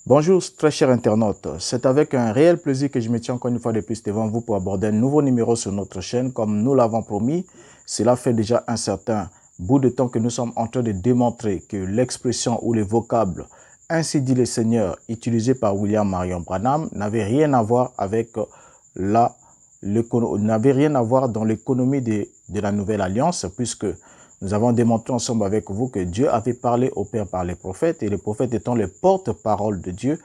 Bonjour très chers internautes, c'est avec un réel plaisir que je me tiens encore une fois de plus devant vous pour aborder un nouveau numéro sur notre chaîne. Comme nous l'avons promis, cela fait déjà un certain bout de temps que nous sommes en train de démontrer que l'expression ou les vocables « ainsi dit le Seigneur » utilisés par William Marion Branham n'avaient rien à voir avec n'avait rien à voir dans l'économie de la Nouvelle Alliance, puisque nous avons démontré ensemble avec vous que Dieu avait parlé au Père par les prophètes, et les prophètes étant les porte-parole de Dieu,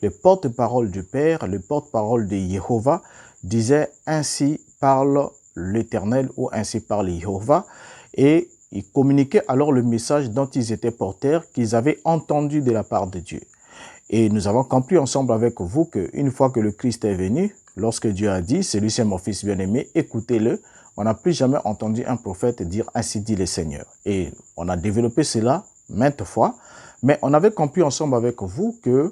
les porte-parole du Père, les porte-parole de Jéhovah, disaient « Ainsi parle l'Éternel » ou « Ainsi parle Jéhovah », et ils communiquaient alors le message dont ils étaient porteurs, qu'ils avaient entendu de la part de Dieu. Et nous avons compris ensemble avec vous qu'une fois que le Christ est venu, lorsque Dieu a dit « Celui-ci est mon fils bien-aimé, écoutez-le », on n'a plus jamais entendu un prophète dire « Ainsi dit le Seigneur ». Et on a développé cela maintes fois, mais on avait compris ensemble avec vous que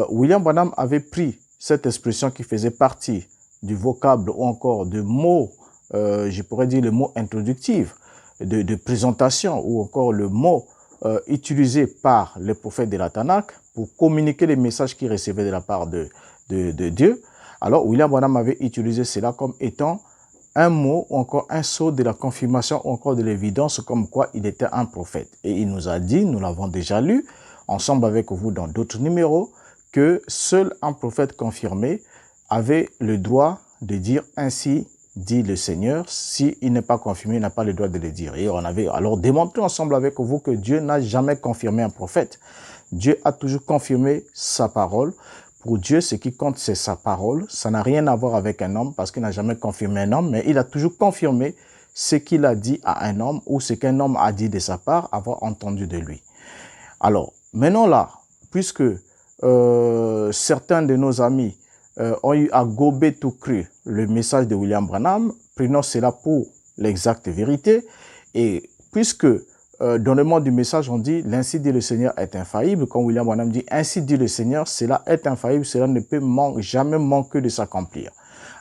William Branham avait pris cette expression qui faisait partie du vocable ou encore de mots, je pourrais dire le mot introductif, de présentation ou encore le mot utilisé par les prophètes de la Tanakh pour communiquer les messages qu'ils recevaient de la part de Dieu. Alors William Branham avait utilisé cela comme étant un mot ou encore un sceau de la confirmation ou encore de l'évidence comme quoi il était un prophète. Et il nous a dit, nous l'avons déjà lu, ensemble avec vous dans d'autres numéros, que seul un prophète confirmé avait le droit de dire « Ainsi dit le Seigneur ». S'il n'est pas confirmé, il n'a pas le droit de le dire. Et on avait alors démontré ensemble avec vous que Dieu n'a jamais confirmé un prophète. Dieu a toujours confirmé sa parole. Pour Dieu, ce qui compte, c'est sa parole. Ça n'a rien à voir avec un homme parce qu'il n'a jamais confirmé un homme, mais il a toujours confirmé ce qu'il a dit à un homme ou ce qu'un homme a dit de sa part, avoir entendu de lui. Alors, maintenant là, puisque certains de nos amis ont eu à gober tout cru le message de William Branham, prenons cela pour l'exacte vérité, et puisque dans le monde du message, on dit « L'ainsi dit le Seigneur est infaillible ». Quand William Branham dit « Ainsi dit le Seigneur », cela est infaillible, cela ne peut jamais manquer de s'accomplir.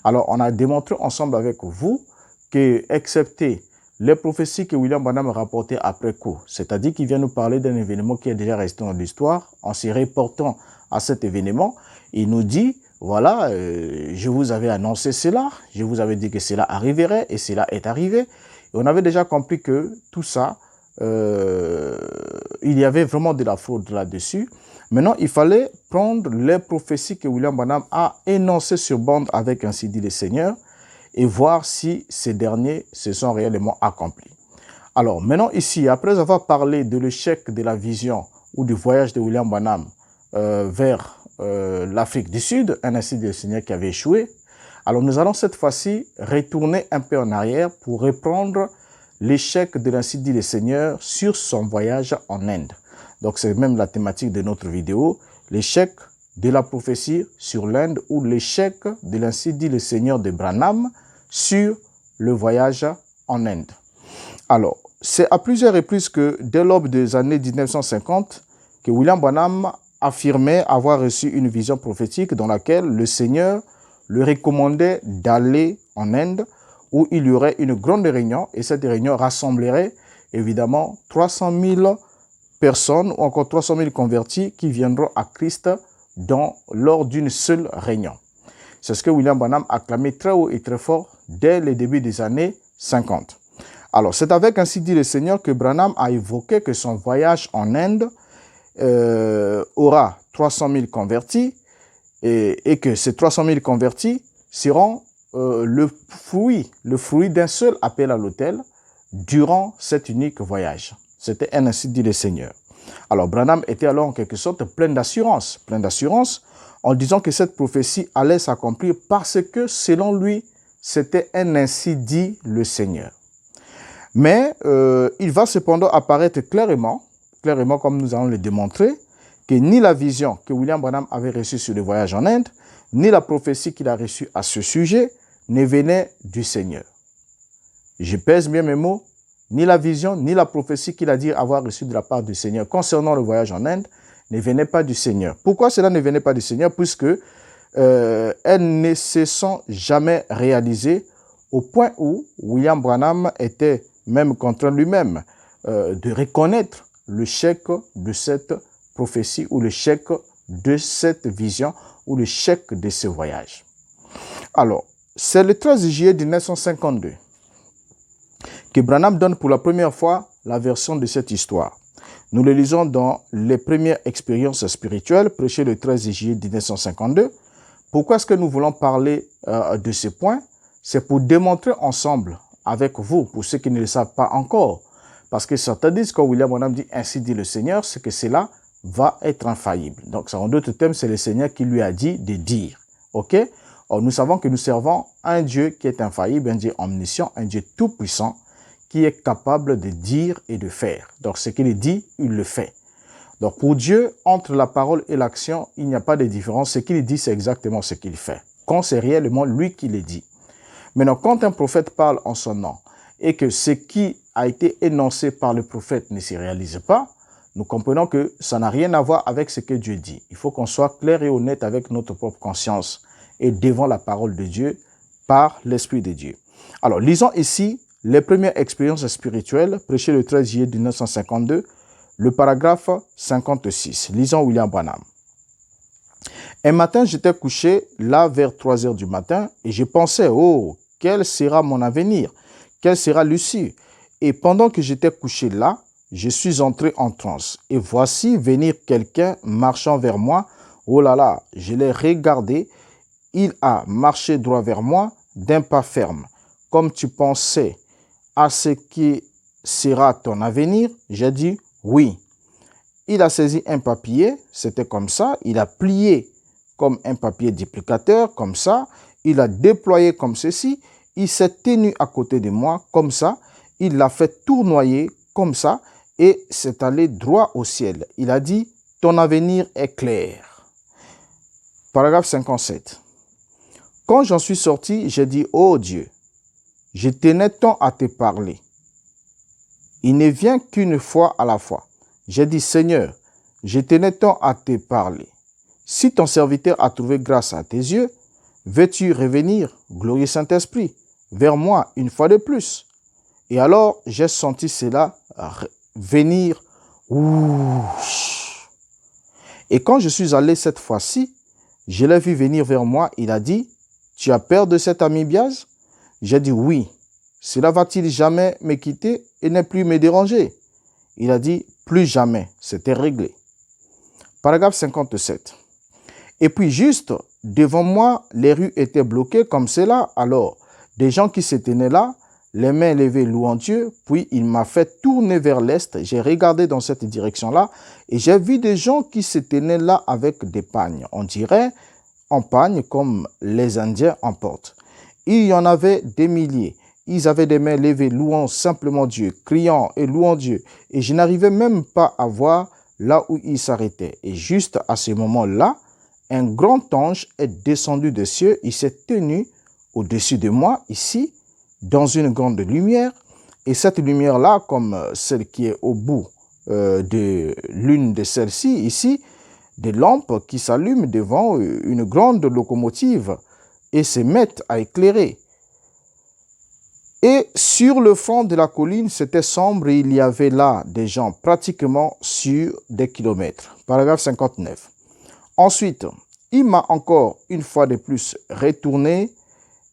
Alors, on a démontré ensemble avec vous que, excepté les prophéties que William Branham a rapportées après coup, c'est-à-dire qu'il vient nous parler d'un événement qui est déjà resté dans l'histoire, en se reportant à cet événement, il nous dit « Voilà, je vous avais annoncé cela, je vous avais dit que cela arriverait et cela est arrivé ». Et on avait déjà compris que tout ça, il y avait vraiment de la fraude là-dessus. Maintenant, il fallait prendre les prophéties que William Branham a énoncées sur bande avec Ainsi dit le Seigneur et voir si ces derniers se sont réellement accomplis. Alors, maintenant ici, après avoir parlé de l'échec de la vision ou du voyage de William Branham vers l'Afrique du Sud, un Ainsi dit le Seigneur qui avait échoué, alors nous allons cette fois-ci retourner un peu en arrière pour reprendre l'échec de l'Ainsi dit le Seigneur sur son voyage en Inde. Donc c'est même la thématique de notre vidéo, l'échec de la prophétie sur l'Inde ou l'échec de l'Ainsi dit le Seigneur de Branham sur le voyage en Inde. Alors, c'est à plusieurs reprises que dès l'aube des années 1950 que William Branham affirmait avoir reçu une vision prophétique dans laquelle le Seigneur lui recommandait d'aller en Inde où il y aurait une grande réunion et cette réunion rassemblerait évidemment 300 000 personnes ou encore 300 000 convertis qui viendront à Christ lors d'une seule réunion. C'est ce que William Branham a clamé très haut et très fort dès le début des années 50. Alors, c'est avec Ainsi dit le Seigneur que Branham a évoqué que son voyage en Inde aura 300 000 convertis et que ces 300 000 convertis seront le fruit d'un seul appel à l'autel durant cet unique voyage. C'était un Ainsi dit le Seigneur. Alors Branham était alors en quelque sorte plein d'assurance en disant que cette prophétie allait s'accomplir parce que selon lui, c'était un Ainsi dit le Seigneur. Mais il va cependant apparaître clairement comme nous allons le démontrer, que ni la vision que William Branham avait reçue sur le voyage en Inde, ni la prophétie qu'il a reçue à ce sujet ne venait du Seigneur. Je pèse bien mes mots, ni la vision, ni la prophétie qu'il a dit avoir reçue de la part du Seigneur concernant le voyage en Inde ne venait pas du Seigneur. Pourquoi cela ne venait pas du Seigneur? Puisque elles ne se sont jamais réalisées au point où William Branham était même contraint lui-même de reconnaître l'échec de cette prophétie ou l'échec de cette vision ou le chèque de ce voyage. Alors, c'est le 13 juillet 1952 que Branham donne pour la première fois la version de cette histoire. Nous le lisons dans les premières expériences spirituelles prêchées le 13 juillet 1952. Pourquoi est-ce que nous voulons parler de ce point? C'est pour démontrer ensemble avec vous, pour ceux qui ne le savent pas encore. Parce que certains disent, quand William Branham dit « ainsi dit le Seigneur », c'est que cela va être infaillible. Donc, en d'autres termes, c'est le Seigneur qui lui a dit de dire. OK? Or, nous savons que nous servons un Dieu qui est infaillible, un Dieu omniscient, un Dieu tout-puissant, qui est capable de dire et de faire. Donc, ce qu'il dit, il le fait. Donc, pour Dieu, entre la parole et l'action, il n'y a pas de différence. Ce qu'il dit, c'est exactement ce qu'il fait. Quand c'est réellement lui qui le dit. Maintenant, quand un prophète parle en son nom et que ce qui a été énoncé par le prophète ne se réalise pas, nous comprenons que ça n'a rien à voir avec ce que Dieu dit. Il faut qu'on soit clair et honnête avec notre propre conscience et devant la parole de Dieu par l'Esprit de Dieu. Alors, lisons ici les premières expériences spirituelles prêchées le 13 juillet 1952, le paragraphe 56. Lisons William Branham. Un matin, j'étais couché là vers 3 heures du matin et je pensais, oh, quel sera mon avenir? Quelle sera l'issue? Et pendant que j'étais couché là, je suis entré en transe. Et voici venir quelqu'un marchant vers moi. Oh là là, je l'ai regardé. Il a marché droit vers moi d'un pas ferme. Comme tu pensais à ce qui sera ton avenir? J'ai dit oui. Il a saisi un papier, c'était comme ça. Il a plié comme un papier duplicateur, comme ça. Il a déployé comme ceci. Il s'est tenu à côté de moi, comme ça. Il l'a fait tournoyer, comme ça. Et s'est allé droit au ciel. Il a dit, ton avenir est clair. Paragraphe 57. Quand j'en suis sorti, j'ai dit, oh Dieu, je tenais tant à te parler. Il ne vient qu'une fois à la fois. J'ai dit, Seigneur, je tenais tant à te parler. Si ton serviteur a trouvé grâce à tes yeux, veux-tu revenir, glorieux Saint-Esprit, vers moi une fois de plus? Et alors, j'ai senti cela venir. Et quand je suis allé cette fois-ci, je l'ai vu venir vers moi. Il a dit, tu as peur de cet ami Biaz? J'ai dit, oui. Cela va-t-il jamais me quitter et ne plus me déranger? Il a dit, plus jamais. C'était réglé. Paragraphe 57. Et puis juste devant moi, les rues étaient bloquées comme cela. Alors, des gens qui se tenaient là, les mains levées louant Dieu, puis il m'a fait tourner vers l'est. J'ai regardé dans cette direction-là et j'ai vu des gens qui se tenaient là avec des pagnes. On dirait en pagne comme les Indiens en portent. Il y en avait des milliers. Ils avaient des mains levées louant simplement Dieu, criant et louant Dieu. Et je n'arrivais même pas à voir là où ils s'arrêtaient. Et juste à ce moment-là, un grand ange est descendu des cieux. Il s'est tenu au-dessus de moi, ici, dans une grande lumière. Et cette lumière-là, comme celle qui est au bout de l'une de celles-ci, ici, des lampes qui s'allument devant une grande locomotive et se mettent à éclairer. Et sur le fond de la colline, c'était sombre et il y avait là des gens pratiquement sur des kilomètres. Paragraphe 59. Ensuite, il m'a encore une fois de plus retourné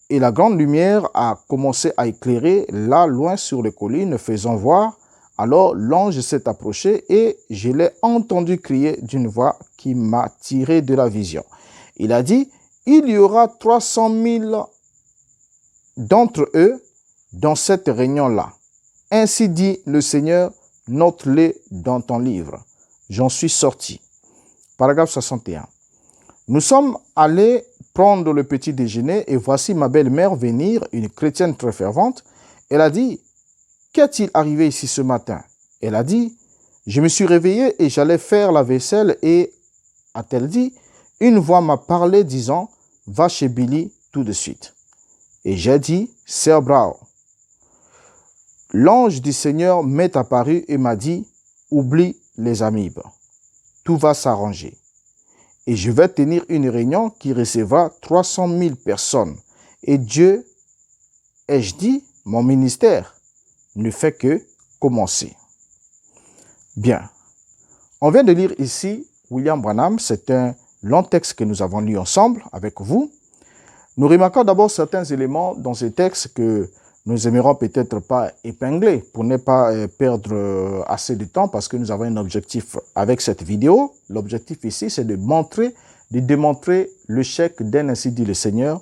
et la grande lumière a commencé à éclairer là loin sur les collines, faisant voir. Alors l'ange s'est approché et je l'ai entendu crier d'une voix qui m'a tiré de la vision. Il a dit, il y aura 300 000 d'entre eux dans cette réunion-là. Ainsi dit le Seigneur, note-les dans ton livre. J'en suis sorti. Paragraphe 61. Nous sommes allés prendre le petit déjeuner et voici ma belle-mère venir, une chrétienne très fervente. Elle a dit, qu'est-il arrivé ici ce matin? Elle a dit, je me suis réveillée et j'allais faire la vaisselle et, a-t-elle dit, une voix m'a parlé disant, va chez Billy tout de suite. Et j'ai dit, Sœur Brown, l'ange du Seigneur m'est apparu et m'a dit, oublie les amibes, tout va s'arranger. Et je vais tenir une réunion qui recevra 300 000 personnes. Et Dieu, ai-je dit, mon ministère ne fait que commencer. Bien. On vient de lire ici William Branham. C'est un long texte que nous avons lu ensemble avec vous. Nous remarquons d'abord certains éléments dans ce texte que nous aimerons peut-être pas épingler pour ne pas perdre assez de temps parce que nous avons un objectif avec cette vidéo. L'objectif ici, c'est de démontrer le chèque d'un ainsi dit le Seigneur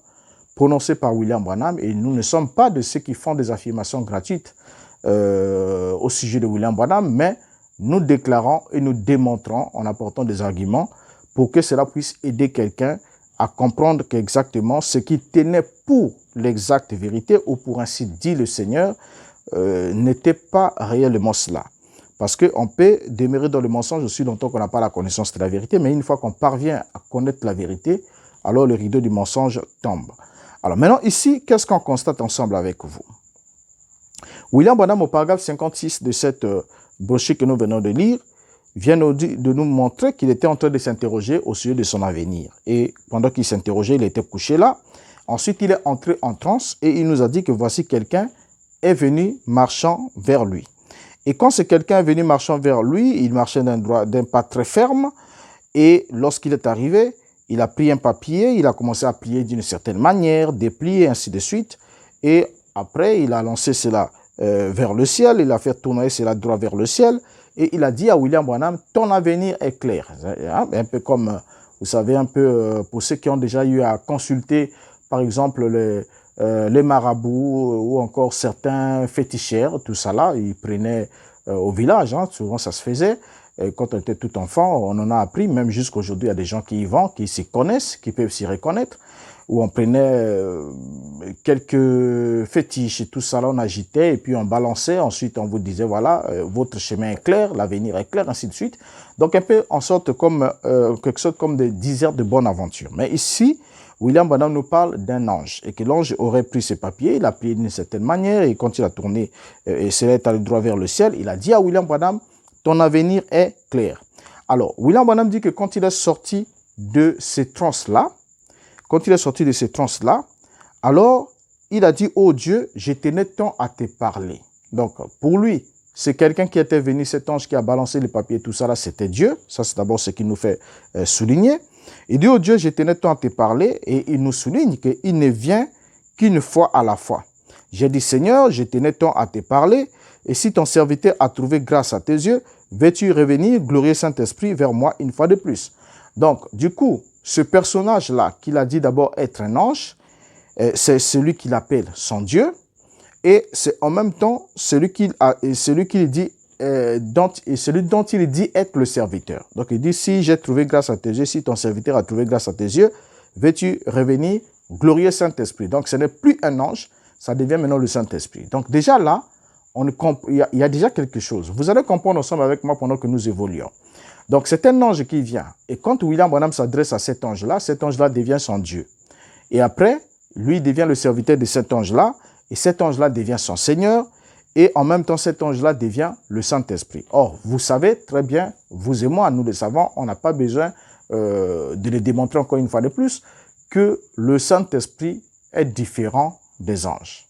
prononcé par William Branham, et nous ne sommes pas de ceux qui font des affirmations gratuites au sujet de William Branham, mais nous déclarons et nous démontrons en apportant des arguments pour que cela puisse aider quelqu'un à comprendre qu'exactement ce qui tenait pour l'exacte vérité, ou pour ainsi dire le Seigneur, n'était pas réellement cela. Parce qu'on peut demeurer dans le mensonge aussi longtemps qu'on n'a pas la connaissance de la vérité, mais une fois qu'on parvient à connaître la vérité, alors le rideau du mensonge tombe. Alors maintenant ici, qu'est-ce qu'on constate ensemble avec vous? William Branham, au paragraphe 56 de cette brochure que nous venons de lire, vient de nous montrer qu'il était en train de s'interroger au sujet de son avenir. Et pendant qu'il s'interrogeait, il était couché là. Ensuite, il est entré en transe et il nous a dit que voici quelqu'un est venu marchant vers lui. Et quand ce quelqu'un est venu marchant vers lui, il marchait d'un pas très ferme. Et lorsqu'il est arrivé, il a pris un papier, il a commencé à plier d'une certaine manière, déplier, ainsi de suite. Et après, il a lancé cela vers le ciel, il a fait tourner cela droit vers le ciel. Et il a dit à William Branham, ton avenir est clair. Un peu comme, vous savez, un peu pour ceux qui ont déjà eu à consulter, par exemple, les marabouts ou encore certains féticheurs, tout ça là, ils prenaient au village, souvent ça se faisait. Et quand on était tout enfant, on en a appris, même jusqu'aujourd'hui, il y a des gens qui y vont, qui s'y connaissent, qui peuvent s'y reconnaître, où on prenait quelques fétiches et tout ça là, on agitait et puis on balançait. Ensuite, on vous disait, voilà, votre chemin est clair, l'avenir est clair, ainsi de suite. Donc, un peu en sorte comme, quelque chose comme des dizaines de bonnes aventures. Mais ici, William Branham nous parle d'un ange et que l'ange aurait pris ses papiers, il a plié d'une certaine manière et quand il a tourné et cela est allé droit vers le ciel, il a dit à William Branham, ton avenir est clair. Alors, William Branham dit que quand il est sorti de ces transes-là, alors il a dit, oh Dieu, je tenais tant à te parler. Donc, pour lui, c'est quelqu'un qui était venu, cet ange qui a balancé les papiers, tout ça là, c'était Dieu. Ça, c'est d'abord ce qui nous fait souligner. Il dit, oh Dieu, je tenais tant à te parler, et il nous souligne qu'il ne vient qu'une fois à la fois. J'ai dit, Seigneur, je tenais tant à te parler, et si ton serviteur a trouvé grâce à tes yeux, veux-tu revenir, glorieux Saint-Esprit, vers moi une fois de plus? Donc, du coup, ce personnage-là, qu'il a dit d'abord être un ange, c'est celui qu'il appelle son Dieu, et c'est en même temps celui dont il dit être le serviteur. Donc, il dit, si j'ai trouvé grâce à tes yeux, si ton serviteur a trouvé grâce à tes yeux, veux-tu revenir, glorieux Saint-Esprit? Donc, ce n'est plus un ange, ça devient maintenant le Saint-Esprit. Donc, déjà là, il y a déjà quelque chose. Vous allez comprendre ensemble avec moi pendant que nous évoluons. Donc, c'est un ange qui vient. Et quand William Branham s'adresse à cet ange-là devient son Dieu. Et après, lui devient le serviteur de cet ange-là, et cet ange-là devient son Seigneur, et en même temps, cet ange-là devient le Saint-Esprit. Or, vous savez très bien, vous et moi, nous le savons, on n'a pas besoin de le démontrer encore une fois de plus, que le Saint-Esprit est différent des anges.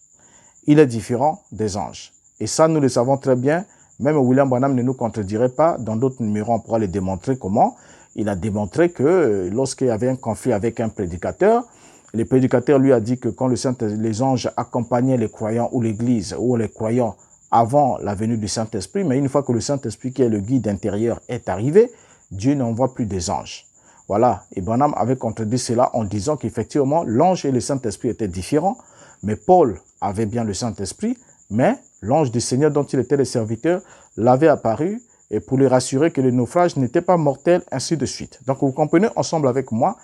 Il est différent des anges. Et ça, nous le savons très bien. Même William Branham ne nous contredirait pas. Dans d'autres numéros, on pourra le démontrer comment. Il a démontré que lorsqu'il y avait un conflit avec un prédicateur, le prédicateur lui a dit que quand les anges accompagnaient les croyants ou l'Église ou les croyants avant la venue du Saint-Esprit, mais une fois que le Saint-Esprit, qui est le guide intérieur, est arrivé, Dieu n'envoie plus des anges. Voilà. Et Branham avait contredit cela en disant qu'effectivement, l'ange et le Saint-Esprit étaient différents, mais Paul avait bien le Saint-Esprit, mais l'ange du Seigneur dont il était le serviteur l'avait apparu et pour lui rassurer que le naufrage n'était pas mortel, ainsi de suite. Donc, vous comprenez ensemble avec moi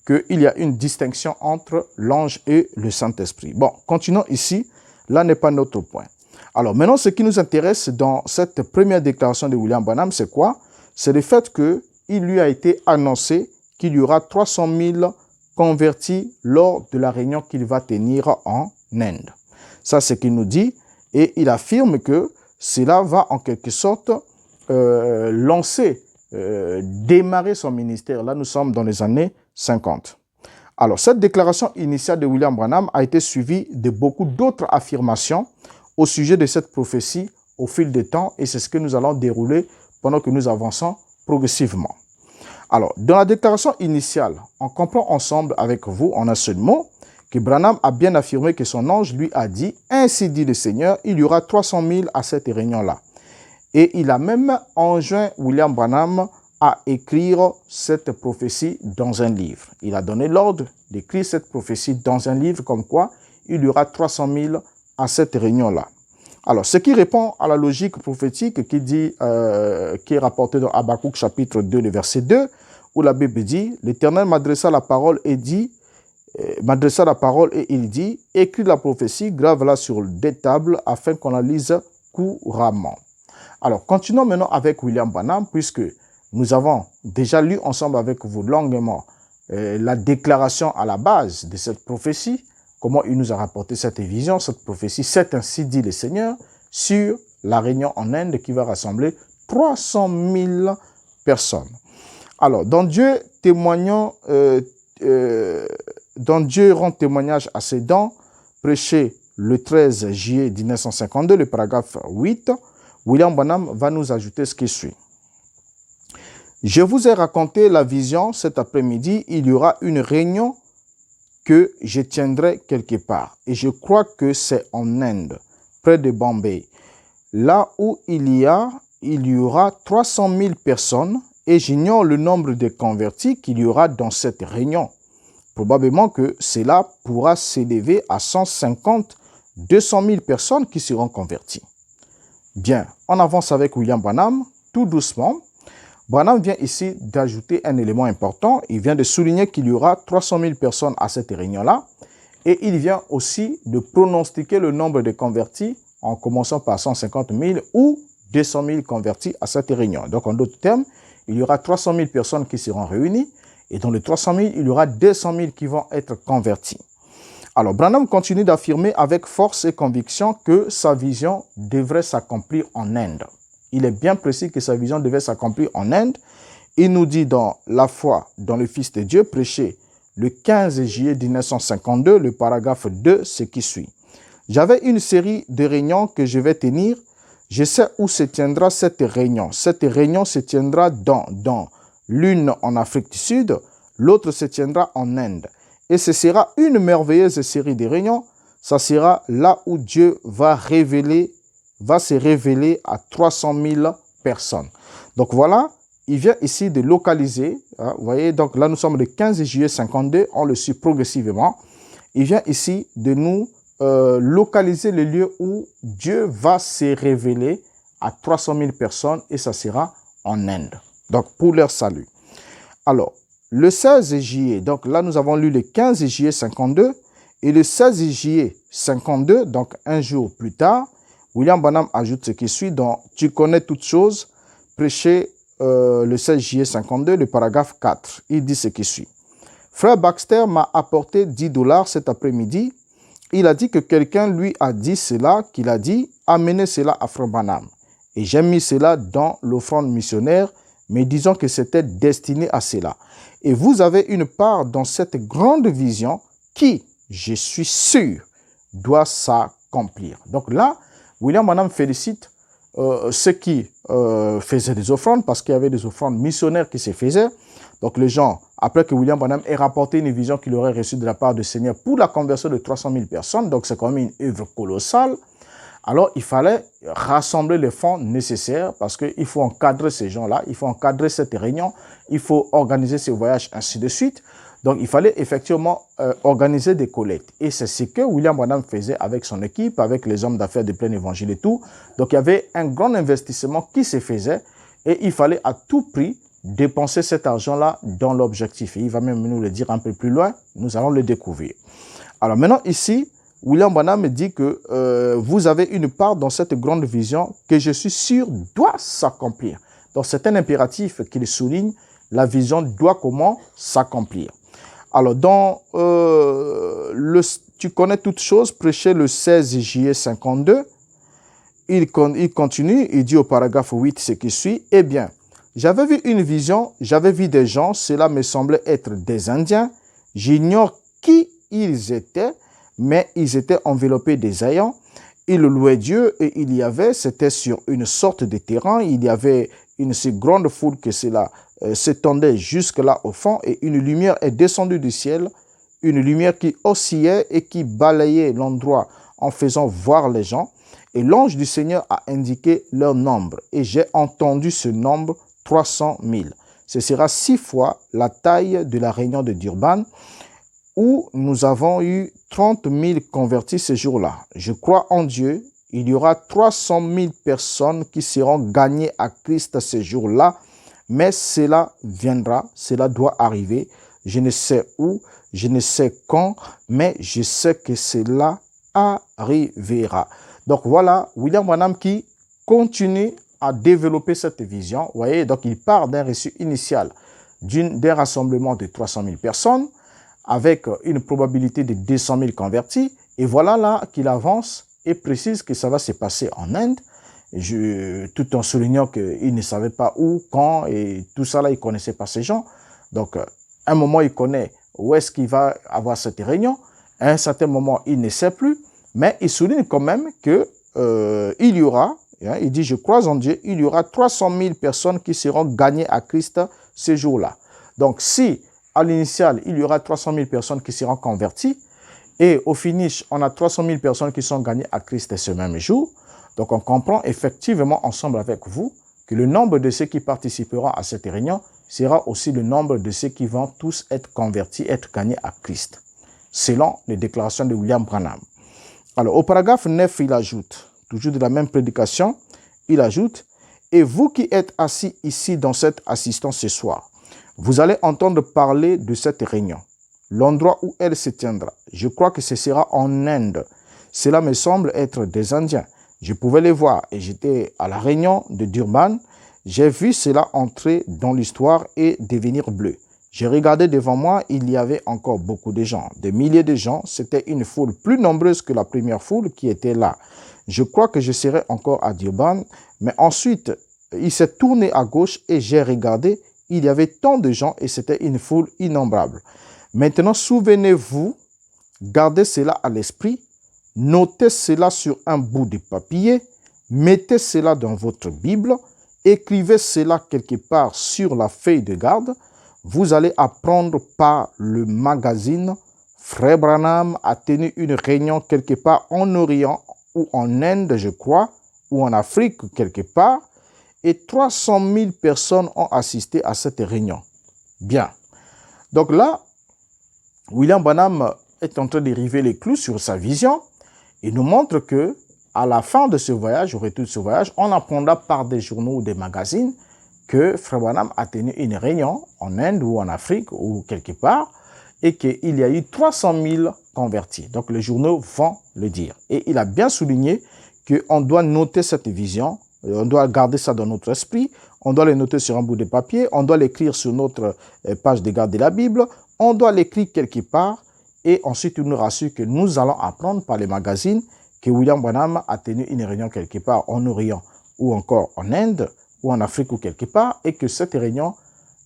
qu'il y a une distinction entre l'ange et le Saint-Esprit. Bon, continuons ici. Là n'est pas notre point. Alors, maintenant, ce qui nous intéresse dans cette première déclaration de William Branham, c'est quoi? C'est le fait qu'il lui a été annoncé qu'il y aura 300 000 convertis lors de la réunion qu'il va tenir en Inde. Ça, c'est ce qu'il nous dit. Et il affirme que cela va en quelque sorte démarrer son ministère. Là, nous sommes dans les années 50. Alors, cette déclaration initiale de William Branham a été suivie de beaucoup d'autres affirmations au sujet de cette prophétie au fil du temps. Et c'est ce que nous allons dérouler pendant que nous avançons progressivement. Alors, dans la déclaration initiale, on comprend ensemble avec vous en un seul mot que Branham a bien affirmé que son ange lui a dit « Ainsi dit le Seigneur, il y aura 300 000 à cette réunion-là. » Et il a même enjoint William Branham à écrire cette prophétie dans un livre. Il a donné l'ordre d'écrire cette prophétie dans un livre comme quoi il y aura 300 000 à cette réunion-là. Alors, ce qui répond à la logique prophétique qui est rapportée dans Habakkuk chapitre 2, le verset 2, où la Bible dit « L'Éternel m'adressa la parole et il dit, écris la prophétie, grave-la sur des tables afin qu'on la lise couramment. » Alors, continuons maintenant avec William Branham, puisque nous avons déjà lu ensemble avec vous longuement la déclaration à la base de cette prophétie, comment il nous a rapporté cette vision, cette prophétie, c'est ainsi dit le Seigneur, sur la réunion en Inde qui va rassembler 300 000 personnes. Alors, dans Dieu rend témoignage à ses dons, prêché le 13 juillet 1952, le paragraphe 8, William Branham va nous ajouter ce qui suit. Je vous ai raconté la vision cet après-midi, il y aura une réunion que je tiendrai quelque part. Et je crois que c'est en Inde, près de Bombay. Là où il y aura 300 000 personnes et j'ignore le nombre de convertis qu'il y aura dans cette réunion. Probablement que cela pourra s'élever à 150, 200 000 personnes qui seront converties. Bien, on avance avec William Branham, tout doucement. Branham vient ici d'ajouter un élément important. Il vient de souligner qu'il y aura 300 000 personnes à cette réunion-là. Et il vient aussi de pronostiquer le nombre de convertis en commençant par 150 000 ou 200 000 convertis à cette réunion. Donc, en d'autres termes, il y aura 300 000 personnes qui seront réunies. Et dans les 300 000, il y aura 200 000 qui vont être convertis. Alors, Branham continue d'affirmer avec force et conviction que sa vision devrait s'accomplir en Inde. Il est bien précis que sa vision devait s'accomplir en Inde. Il nous dit dans La foi dans le Fils de Dieu, prêché le 15 juillet 1952, le paragraphe 2, ce qui suit. J'avais une série de réunions que je vais tenir. Je sais où se tiendra cette réunion. Cette réunion se tiendra dans l'une en Afrique du Sud, l'autre se tiendra en Inde. Et ce sera une merveilleuse série de réunions. Ça sera là où Dieu va se révéler à 300 000 personnes. Donc voilà, il vient ici de localiser. Hein, vous voyez, donc là nous sommes le 15 juillet 52, on le suit progressivement. Il vient ici de nous localiser le lieu où Dieu va se révéler à 300 000 personnes et ça sera en Inde. Donc pour leur salut. Alors, le 16 juillet, donc là nous avons lu le 15 juillet 52 et le 16 juillet 52, donc un jour plus tard, William Branham ajoute ce qui suit dans « Tu connais toutes choses », prêché le 16 juillet 52, le paragraphe 4. Il dit ce qui suit. « Frère Baxter m'a apporté $10 cet après-midi. Il a dit que quelqu'un lui a dit cela, qu'il a dit « Amenez cela à Frère Branham ». Et j'ai mis cela dans l'offrande missionnaire, mais disons que c'était destiné à cela. Et vous avez une part dans cette grande vision qui, je suis sûr, doit s'accomplir. Donc là, William Branham félicite ceux qui faisaient des offrandes parce qu'il y avait des offrandes missionnaires qui se faisaient. Donc les gens, après que William Branham ait rapporté une vision qu'il aurait reçue de la part du Seigneur pour la conversion de 300 000 personnes, donc c'est quand même une œuvre colossale, alors il fallait rassembler les fonds nécessaires parce qu'il faut encadrer ces gens-là, il faut encadrer cette réunion, il faut organiser ces voyages, ainsi de suite. Donc, il fallait effectivement organiser des collectes. Et c'est ce que William Branham faisait avec son équipe, avec les hommes d'affaires de plein évangile et tout. Donc, il y avait un grand investissement qui se faisait et il fallait à tout prix dépenser cet argent-là dans l'objectif. Et il va même nous le dire un peu plus loin, nous allons le découvrir. Alors maintenant, ici, William Branham dit que vous avez une part dans cette grande vision que je suis sûr doit s'accomplir. Donc, c'est un impératif qu'il souligne, la vision doit comment s'accomplir. Alors, dans Tu connais toutes choses, prêché le 16 juillet 52, il continue, il dit au paragraphe 8 ce qui suit. Eh bien, j'avais vu une vision, j'avais vu des gens, cela me semblait être des Indiens. J'ignore qui ils étaient, mais ils étaient enveloppés des ayants. Ils louaient Dieu et c'était sur une sorte de terrain, il y avait une si grande foule que cela s'étendait jusque-là au fond et une lumière est descendue du ciel, une lumière qui oscillait et qui balayait l'endroit en faisant voir les gens. Et l'ange du Seigneur a indiqué leur nombre et j'ai entendu ce nombre 300 000. Ce sera 6 fois la taille de la réunion de Durban où nous avons eu 30 000 convertis ce jour-là. Je crois en Dieu, il y aura 300 000 personnes qui seront gagnées à Christ ce jour-là, mais cela viendra, cela doit arriver. Je ne sais où, je ne sais quand, mais je sais que cela arrivera. Donc voilà, William Branham qui continue à développer cette vision. Vous voyez, donc il part d'un reçu initial d'un rassemblement de 300 000 personnes avec une probabilité de 200 000 convertis. Et voilà là qu'il avance et précise que ça va se passer en Inde, tout en soulignant qu'il ne savait pas où, quand, et tout ça là, il ne connaissait pas ces gens. Donc, à un moment, il connaît où est-ce qu'il va avoir cette réunion. À un certain moment, il ne sait plus. Mais il souligne quand même qu'il y aura, il dit, je crois en Dieu, il y aura 300 000 personnes qui seront gagnées à Christ ce jour-là. Donc, si à l'initial, il y aura 300 000 personnes qui seront converties, et au finish, on a 300 000 personnes qui sont gagnées à Christ ce même jour. Donc, on comprend effectivement ensemble avec vous que le nombre de ceux qui participeront à cette réunion sera aussi le nombre de ceux qui vont tous être convertis, être gagnés à Christ, selon les déclarations de William Branham. Alors, au paragraphe 9, il ajoute, toujours de la même prédication, il ajoute, « Et vous qui êtes assis ici dans cette assistance ce soir, vous allez entendre parler de cette réunion. L'endroit où elle se tiendra, je crois que ce sera en Inde. Cela me semble être des Indiens. Je pouvais les voir et j'étais à la réunion de Durban. J'ai vu cela entrer dans l'histoire et devenir bleu. J'ai regardé devant moi, il y avait encore beaucoup de gens, des milliers de gens. C'était une foule plus nombreuse que la première foule qui était là. Je crois que je serai encore à Durban, mais ensuite, il s'est tourné à gauche et j'ai regardé. Il y avait tant de gens et c'était une foule innombrable. Maintenant, souvenez-vous, gardez cela à l'esprit, notez cela sur un bout de papier, mettez cela dans votre Bible, écrivez cela quelque part sur la feuille de garde. Vous allez apprendre par le magazine. Frère Branham a tenu une réunion quelque part en Orient ou en Inde, je crois, ou en Afrique quelque part, et 300 000 personnes ont assisté à cette réunion. Bien. Donc là, William Branham est en train de river les clous sur sa vision. Il nous montre que à la fin de ce voyage, au retour de ce voyage, on apprendra par des journaux ou des magazines que Frère Branham a tenu une réunion en Inde ou en Afrique ou quelque part et qu'il y a eu 300 000 convertis. Donc les journaux vont le dire. Et il a bien souligné qu'on doit noter cette vision, on doit garder ça dans notre esprit, on doit le noter sur un bout de papier, on doit l'écrire sur notre page de garde de la Bible, on doit l'écrire quelque part et ensuite il nous rassure que nous allons apprendre par les magazines que William Branham a tenu une réunion quelque part en Orient ou encore en Inde ou en Afrique ou quelque part et que cette réunion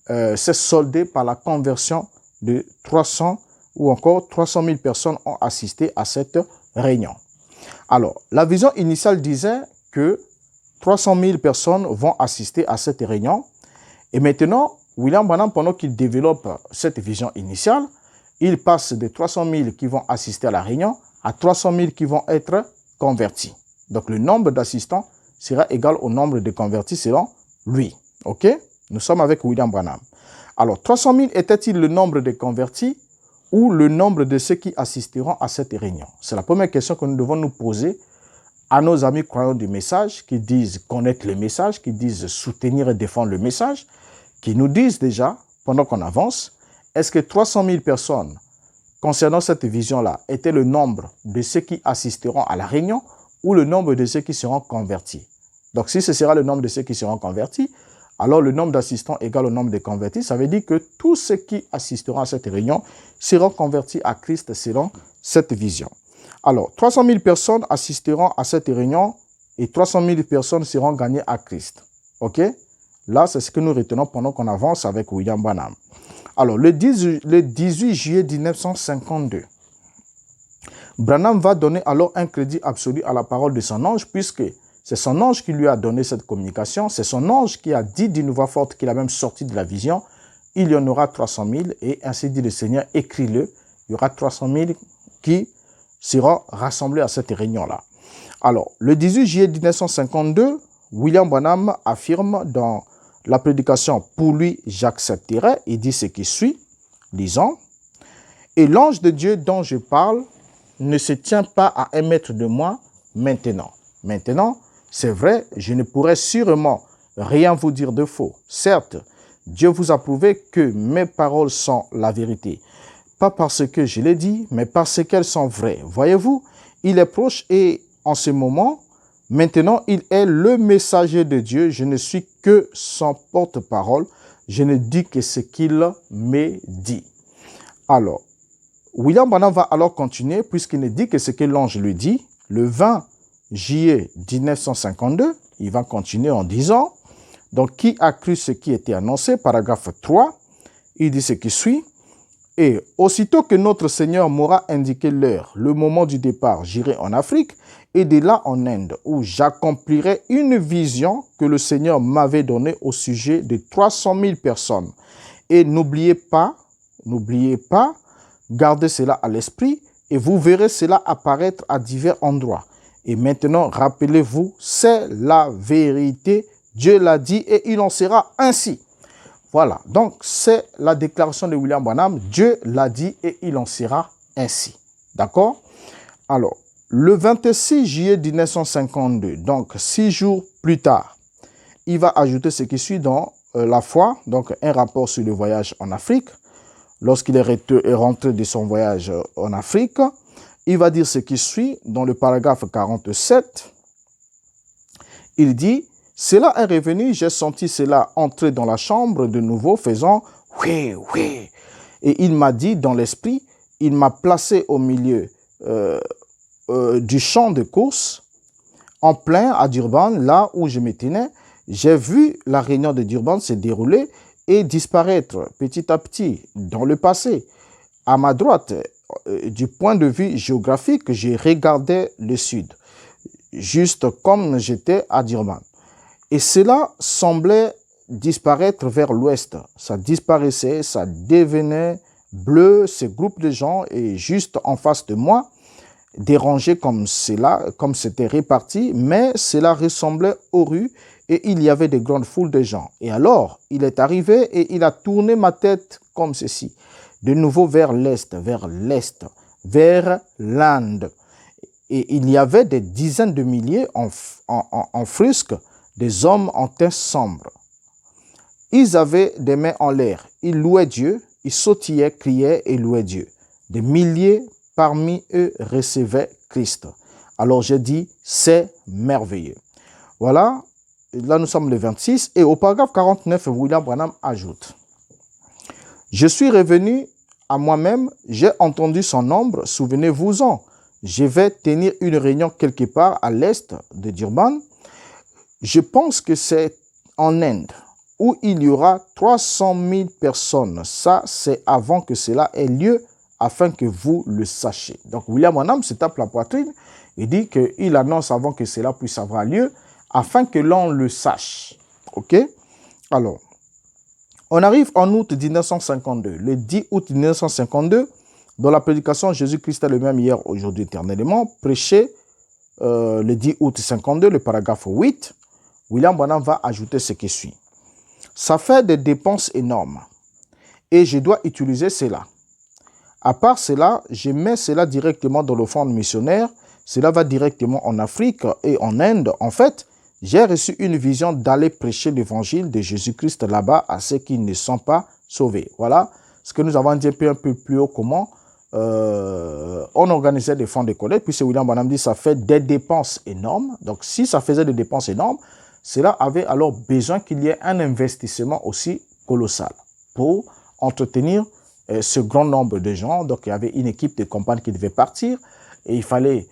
s'est soldée par la conversion de 300 ou encore 300 000 personnes ont assisté à cette réunion. Alors, la vision initiale disait que 300 000 personnes vont assister à cette réunion et maintenant, William Branham, pendant qu'il développe cette vision initiale, il passe de 300 000 qui vont assister à la réunion à 300 000 qui vont être convertis. Donc, le nombre d'assistants sera égal au nombre de convertis selon lui. OK? Nous sommes avec William Branham. Alors, 300 000 était-il le nombre de convertis ou le nombre de ceux qui assisteront à cette réunion? C'est la première question que nous devons nous poser à nos amis croyants du message qui disent connaître le message, qui disent soutenir et défendre le message, qui nous disent déjà, pendant qu'on avance, est-ce que 300 000 personnes concernant cette vision-là était le nombre de ceux qui assisteront à la réunion ou le nombre de ceux qui seront convertis? Donc, si ce sera le nombre de ceux qui seront convertis, alors le nombre d'assistants égale au nombre de convertis. Ça veut dire que tous ceux qui assisteront à cette réunion seront convertis à Christ selon cette vision. Alors, 300 000 personnes assisteront à cette réunion et 300 000 personnes seront gagnées à Christ. OK? Là, c'est ce que nous retenons pendant qu'on avance avec William Branham. Alors, le 18 juillet 1952, Branham va donner alors un crédit absolu à la parole de son ange puisque C'est son ange qui lui a donné cette communication. C'est son ange qui a dit d'une voix forte qu'il a même sorti de la vision. Il y en aura 300 000 et ainsi dit le Seigneur, écris-le. Il y aura 300 000 qui seront rassemblés à cette réunion-là. Alors, le 18 juillet 1952, William Branham affirme dans la prédication « Pour lui, j'accepterai », il dit ce qui suit, lisons. « Et l'ange de Dieu dont je parle ne se tient pas à 1 mètre de moi maintenant. Maintenant, c'est vrai, je ne pourrais sûrement rien vous dire de faux. Certes, Dieu vous a prouvé que mes paroles sont la vérité. Pas parce que je l'ai dit, mais parce qu'elles sont vraies. Voyez-vous, il est proche et en ce moment, maintenant, il est le messager de Dieu. Je ne suis que son porte-parole. Je ne dis que ce qu'il me dit. » Alors, William Branham va alors continuer, puisqu'il ne dit que ce que l'ange lui dit. Le 20 juillet 1952, il va continuer en disant, donc, qui a cru ce qui était annoncé, paragraphe 3, il dit ce qui suit. Et aussitôt que notre Seigneur m'aura indiqué l'heure, le moment du départ, j'irai en Afrique et de là en Inde, où j'accomplirai une vision que le Seigneur m'avait donnée au sujet de 300 000 personnes. Et n'oubliez pas, gardez cela à l'esprit et vous verrez cela apparaître à divers endroits. Et maintenant, rappelez-vous, c'est la vérité. Dieu l'a dit et il en sera ainsi. Voilà, donc c'est la déclaration de William Branham. Dieu l'a dit et il en sera ainsi. D'accord? Alors, le 26 juillet 1952, donc 6 jours plus tard, il va ajouter ce qui suit dans la foi, donc un rapport sur le voyage en Afrique. Lorsqu'il est rentré de son voyage en Afrique, il va dire ce qui suit dans le paragraphe 47. Il dit... Cela est revenu, j'ai senti cela entrer dans la chambre de nouveau, faisant « oui, oui ». Et il m'a dit dans l'esprit, il m'a placé au milieu du champ de course, en plein à Durban, là où je me tenais. J'ai vu la réunion de Durban se dérouler et disparaître petit à petit dans le passé. À ma droite, du point de vue géographique, je regardais le sud, juste comme j'étais à Durban. Et cela semblait disparaître vers l'ouest. Ça disparaissait, ça devenait bleu, ce groupe de gens, et juste en face de moi, dérangé comme cela, comme c'était réparti, mais cela ressemblait aux rues et il y avait de grandes foules de gens. Et alors, il est arrivé et il a tourné ma tête comme ceci, de nouveau vers l'est, vers l'Inde. Et il y avait des dizaines de milliers en frusques, des hommes en teint sombre. Ils avaient des mains en l'air. Ils louaient Dieu. Ils sautillaient, criaient et louaient Dieu. Des milliers parmi eux recevaient Christ. Alors j'ai dit, c'est merveilleux. Voilà, là nous sommes le 26. Et au paragraphe 49, William Branham ajoute, je suis revenu à moi-même, j'ai entendu son ombre, souvenez-vous-en. Je vais tenir une réunion quelque part à l'est de Durban. Je pense que c'est en Inde où il y aura 300 000 personnes. Ça, c'est avant que cela ait lieu, afin que vous le sachiez. Donc, William Branham se tape la poitrine et dit qu'il annonce avant que cela puisse avoir lieu, afin que l'on le sache. OK? Alors, on arrive en août 1952. Le 10 août 1952, dans la prédication « Jésus-Christ est le même hier, aujourd'hui, éternellement », prêché le 10 août 1952, le paragraphe 8, William Branham va ajouter ce qui suit. Ça fait des dépenses énormes et je dois utiliser cela. À part cela, je mets cela directement dans l'offrande missionnaire. Cela va directement en Afrique et en Inde. En fait, j'ai reçu une vision d'aller prêcher l'évangile de Jésus-Christ là-bas à ceux qui ne sont pas sauvés. Voilà ce que nous avons dit un peu plus haut, comment on organisait des fonds de collecte. Puis William Branham dit que ça fait des dépenses énormes. Donc, si ça faisait des dépenses énormes, cela avait alors besoin qu'il y ait un investissement aussi colossal pour entretenir ce grand nombre de gens. Donc, il y avait une équipe de compagnes qui devait partir et il fallait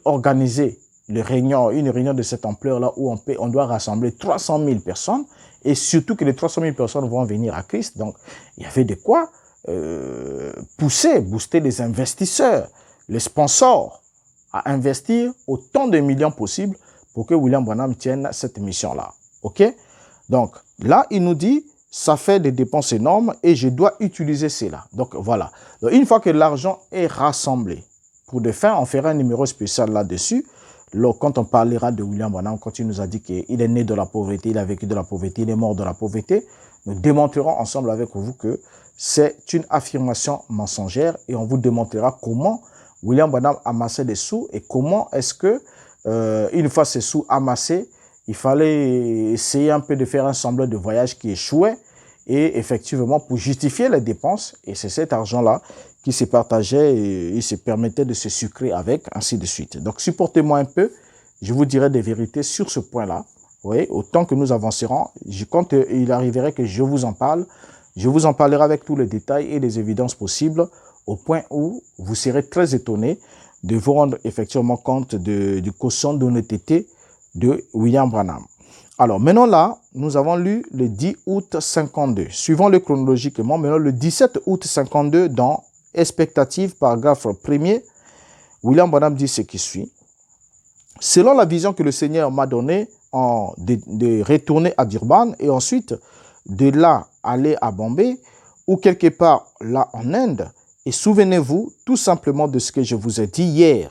organiser une réunion de cette ampleur-là où on doit rassembler 300 000 personnes et surtout que les 300 000 personnes vont venir à Christ. Donc, il y avait de quoi booster les investisseurs, les sponsors à investir autant de millions possibles pour que William Branham tienne cette mission-là. OK? Donc, là, il nous dit, ça fait des dépenses énormes et je dois utiliser cela. Donc, voilà. Donc, une fois que l'argent est rassemblé, pour de fin, on fera un numéro spécial là-dessus. Quand on parlera de William Branham, quand il nous a dit qu'il est né de la pauvreté, il a vécu de la pauvreté, il est mort de la pauvreté, nous démontrerons ensemble avec vous que c'est une affirmation mensongère et on vous démontrera comment William Branham amassait des sous et comment est-ce que, une fois ces sous amassés, il fallait essayer un peu de faire un semblant de voyage qui échouait et effectivement pour justifier les dépenses. Et c'est cet argent-là qui se partageait et il se permettait de se sucrer avec, ainsi de suite. Donc supportez-moi un peu, je vous dirai des vérités sur ce point-là. Oui, autant que nous avancerons, quand il arriverait que je vous en parle, je vous en parlerai avec tous les détails et les évidences possibles au point où vous serez très étonnés de vous rendre effectivement compte du quotient d'honnêteté de William Branham. Alors maintenant là, nous avons lu le 10 août 52. Suivons-le chronologiquement. Maintenant le 17 août 52 dans Expectative, paragraphe 1er, William Branham dit ce qui suit. Selon la vision que le Seigneur m'a donnée de retourner à Durban et ensuite de là aller à Bombay ou quelque part là en Inde, et souvenez-vous tout simplement de ce que je vous ai dit hier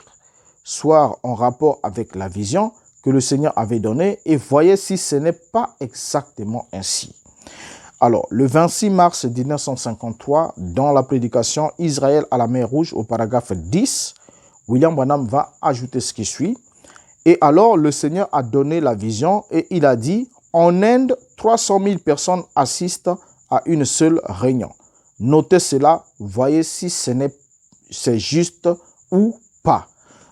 soir en rapport avec la vision que le Seigneur avait donnée et voyez si ce n'est pas exactement ainsi. Alors, le 26 mars 1953, dans la prédication Israël à la mer Rouge au paragraphe 10, William Branham va ajouter ce qui suit. Et alors, le Seigneur a donné la vision et il a dit, en Inde, 300 000 personnes assistent à une seule réunion. Notez cela, voyez si c'est juste ou pas.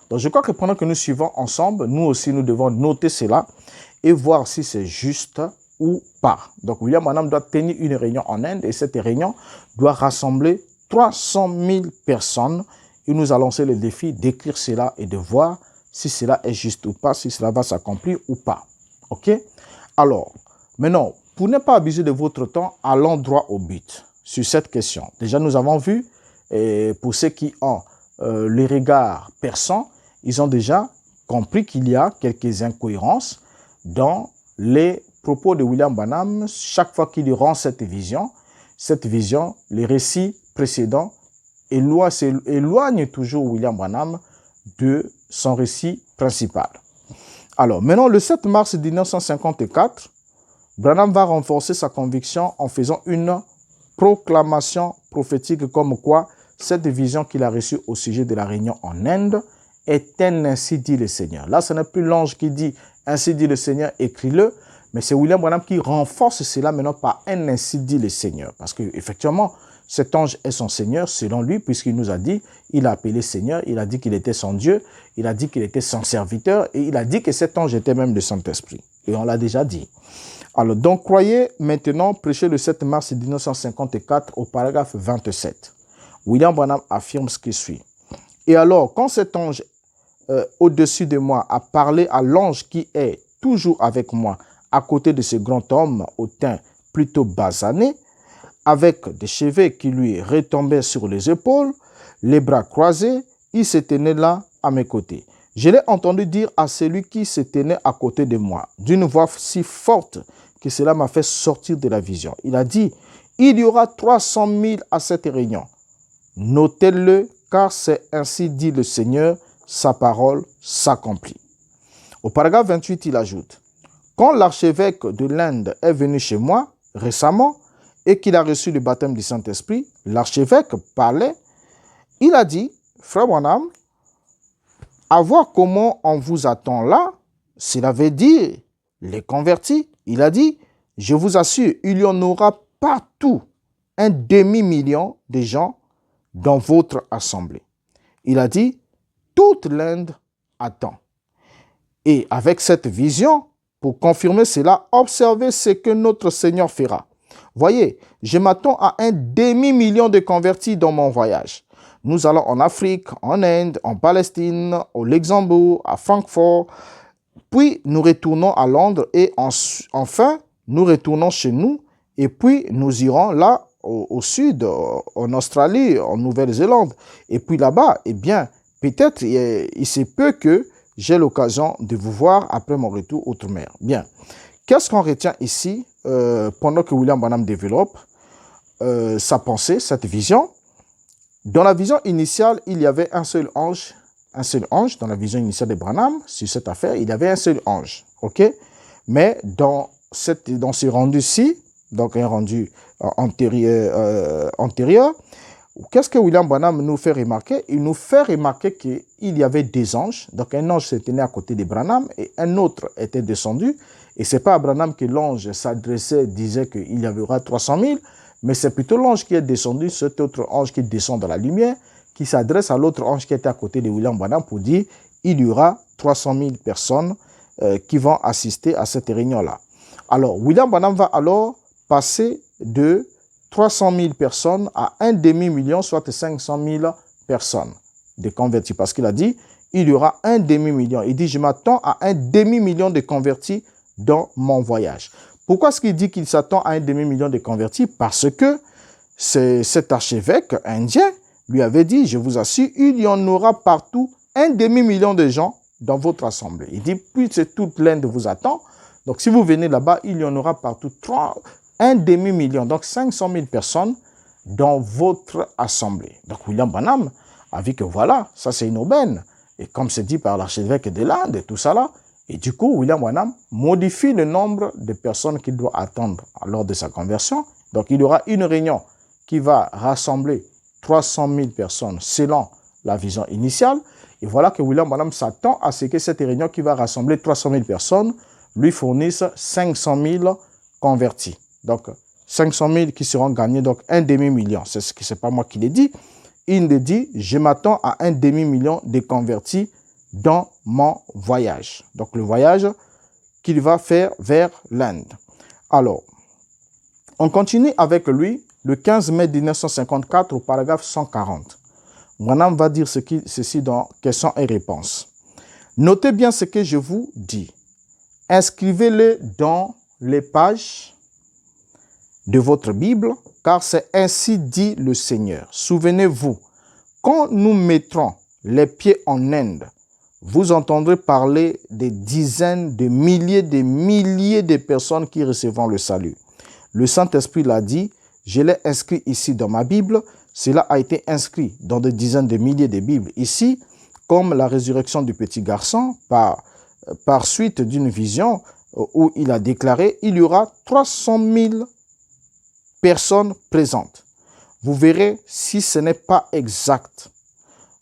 Donc, je crois que pendant que nous suivons ensemble, nous aussi, nous devons noter cela et voir si c'est juste ou pas. Donc, William Branham doit tenir une réunion en Inde et cette réunion doit rassembler 300 000 personnes. Et nous allons lancer le défi d'écrire cela et de voir si cela est juste ou pas, si cela va s'accomplir ou pas. OK? Alors, maintenant, pour ne pas abuser de votre temps, allons droit au but sur cette question. Déjà, nous avons vu, pour ceux qui ont les regards perçants, ils ont déjà compris qu'il y a quelques incohérences dans les propos de William Branham. Chaque fois qu'il rend cette vision, les récits précédents éloignent toujours William Branham de son récit principal. Alors, maintenant, le 7 mars 1954, Branham va renforcer sa conviction en faisant une proclamation prophétique comme quoi cette vision qu'il a reçue au sujet de la réunion en Inde est un ainsi dit le Seigneur. Là, ce n'est plus l'ange qui dit ainsi dit le Seigneur, écris-le, mais c'est William Branham qui renforce cela maintenant par un ainsi dit le Seigneur. Parce qu'effectivement, cet ange est son Seigneur selon lui, puisqu'il nous a dit, il a appelé Seigneur, il a dit qu'il était son Dieu, il a dit qu'il était son serviteur, et il a dit que cet ange était même de Saint-Esprit. Et on l'a déjà dit. Alors, donc, croyez maintenant, prêcher le 7 mars 1954 au paragraphe 27. William Branham affirme ce qui suit. Et alors, quand cet ange au-dessus de moi a parlé à l'ange qui est toujours avec moi, à côté de ce grand homme au teint plutôt basané, avec des cheveux qui lui retombaient sur les épaules, les bras croisés, il se tenait là à mes côtés. Je l'ai entendu dire à celui qui se tenait à côté de moi, d'une voix si forte que cela m'a fait sortir de la vision. Il a dit, il y aura 300 000 à cette réunion. Notez-le, car c'est ainsi dit le Seigneur, sa parole s'accomplit. Au paragraphe 28, il ajoute, quand l'archevêque de l'Inde est venu chez moi récemment et qu'il a reçu le baptême du Saint-Esprit, l'archevêque parlait, il a dit, frère Branham, à voir comment on vous attend là, cela veut dire les convertis. Il a dit, je vous assure, il y en aura partout un demi-million de gens dans votre assemblée. Il a dit, toute l'Inde attend. Et avec cette vision, pour confirmer cela, observez ce que notre Seigneur fera. Voyez, je m'attends à un demi-million de convertis dans mon voyage. Nous allons en Afrique, en Inde, en Palestine, au Luxembourg, à Francfort. Puis nous retournons à Londres et enfin nous retournons chez nous. Et puis nous irons là au sud, en Australie, en Nouvelle-Zélande. Et puis là-bas, eh bien, peut-être il se peut que j'ai l'occasion de vous voir après mon retour outre-mer. Bien, qu'est-ce qu'on retient ici pendant que William Branham développe sa pensée, cette vision? Dans la vision initiale, il y avait un seul ange dans la vision initiale de Branham, sur cette affaire, il y avait un seul ange, ok? Mais dans ce rendu-ci, donc un rendu antérieur, qu'est-ce que William Branham nous fait remarquer? Il nous fait remarquer qu'il y avait des anges, donc un ange se tenait à côté de Branham et un autre était descendu, et ce n'est pas à Branham que l'ange s'adressait, disait qu'il y aura 300 000, mais c'est plutôt l'ange qui est descendu, cet autre ange qui descend dans la lumière, qui s'adresse à l'autre ange qui était à côté de William Branham pour dire il y aura 300 000 personnes qui vont assister à cette réunion-là. Alors, William Branham va alors passer de 300 000 personnes à un demi-million, soit 500 000 personnes de convertis. Parce qu'il a dit, il y aura un demi-million. Il dit, je m'attends à un demi-million de convertis dans mon voyage. Pourquoi est-ce qu'il dit qu'il s'attend à un demi-million de convertis? Parce que cet archevêque indien lui avait dit, je vous assure, il y en aura partout un demi-million de gens dans votre assemblée. Il dit, puisque toute l'Inde vous attend, donc si vous venez là-bas, il y en aura partout un demi-million, donc 500 000 personnes dans votre assemblée. Donc William Branham a vu que voilà, ça c'est une aubaine. Et comme c'est dit par l'archevêque de l'Inde et tout ça là, et du coup, William Branham modifie le nombre de personnes qu'il doit attendre lors de sa conversion. Donc il y aura une réunion qui va rassembler 300 000 personnes selon la vision initiale. Et voilà que William Branham s'attend à ce que cette réunion qui va rassembler 300 000 personnes lui fournisse 500 000 convertis. Donc 500 000 qui seront gagnés, donc un demi-million. C'est pas moi qui l'ai dit. Il le dit, je m'attends à un demi-million de convertis dans mon voyage. Donc le voyage qu'il va faire vers l'Inde. Alors, on continue avec lui le 15 mai 1954 au paragraphe 140. Branham va dire ceci dans questions et réponses. Notez bien ce que je vous dis. Inscrivez-le dans les pages de votre Bible, car c'est ainsi dit le Seigneur. Souvenez-vous, quand nous mettrons les pieds en Inde, vous entendrez parler des dizaines de milliers de personnes qui recevront le salut. Le Saint-Esprit l'a dit, je l'ai inscrit ici dans ma Bible, cela a été inscrit dans des dizaines de milliers de Bibles ici, comme la résurrection du petit garçon, par suite d'une vision où il a déclaré, il y aura 300 000 personnes présentes. Vous verrez si ce n'est pas exact.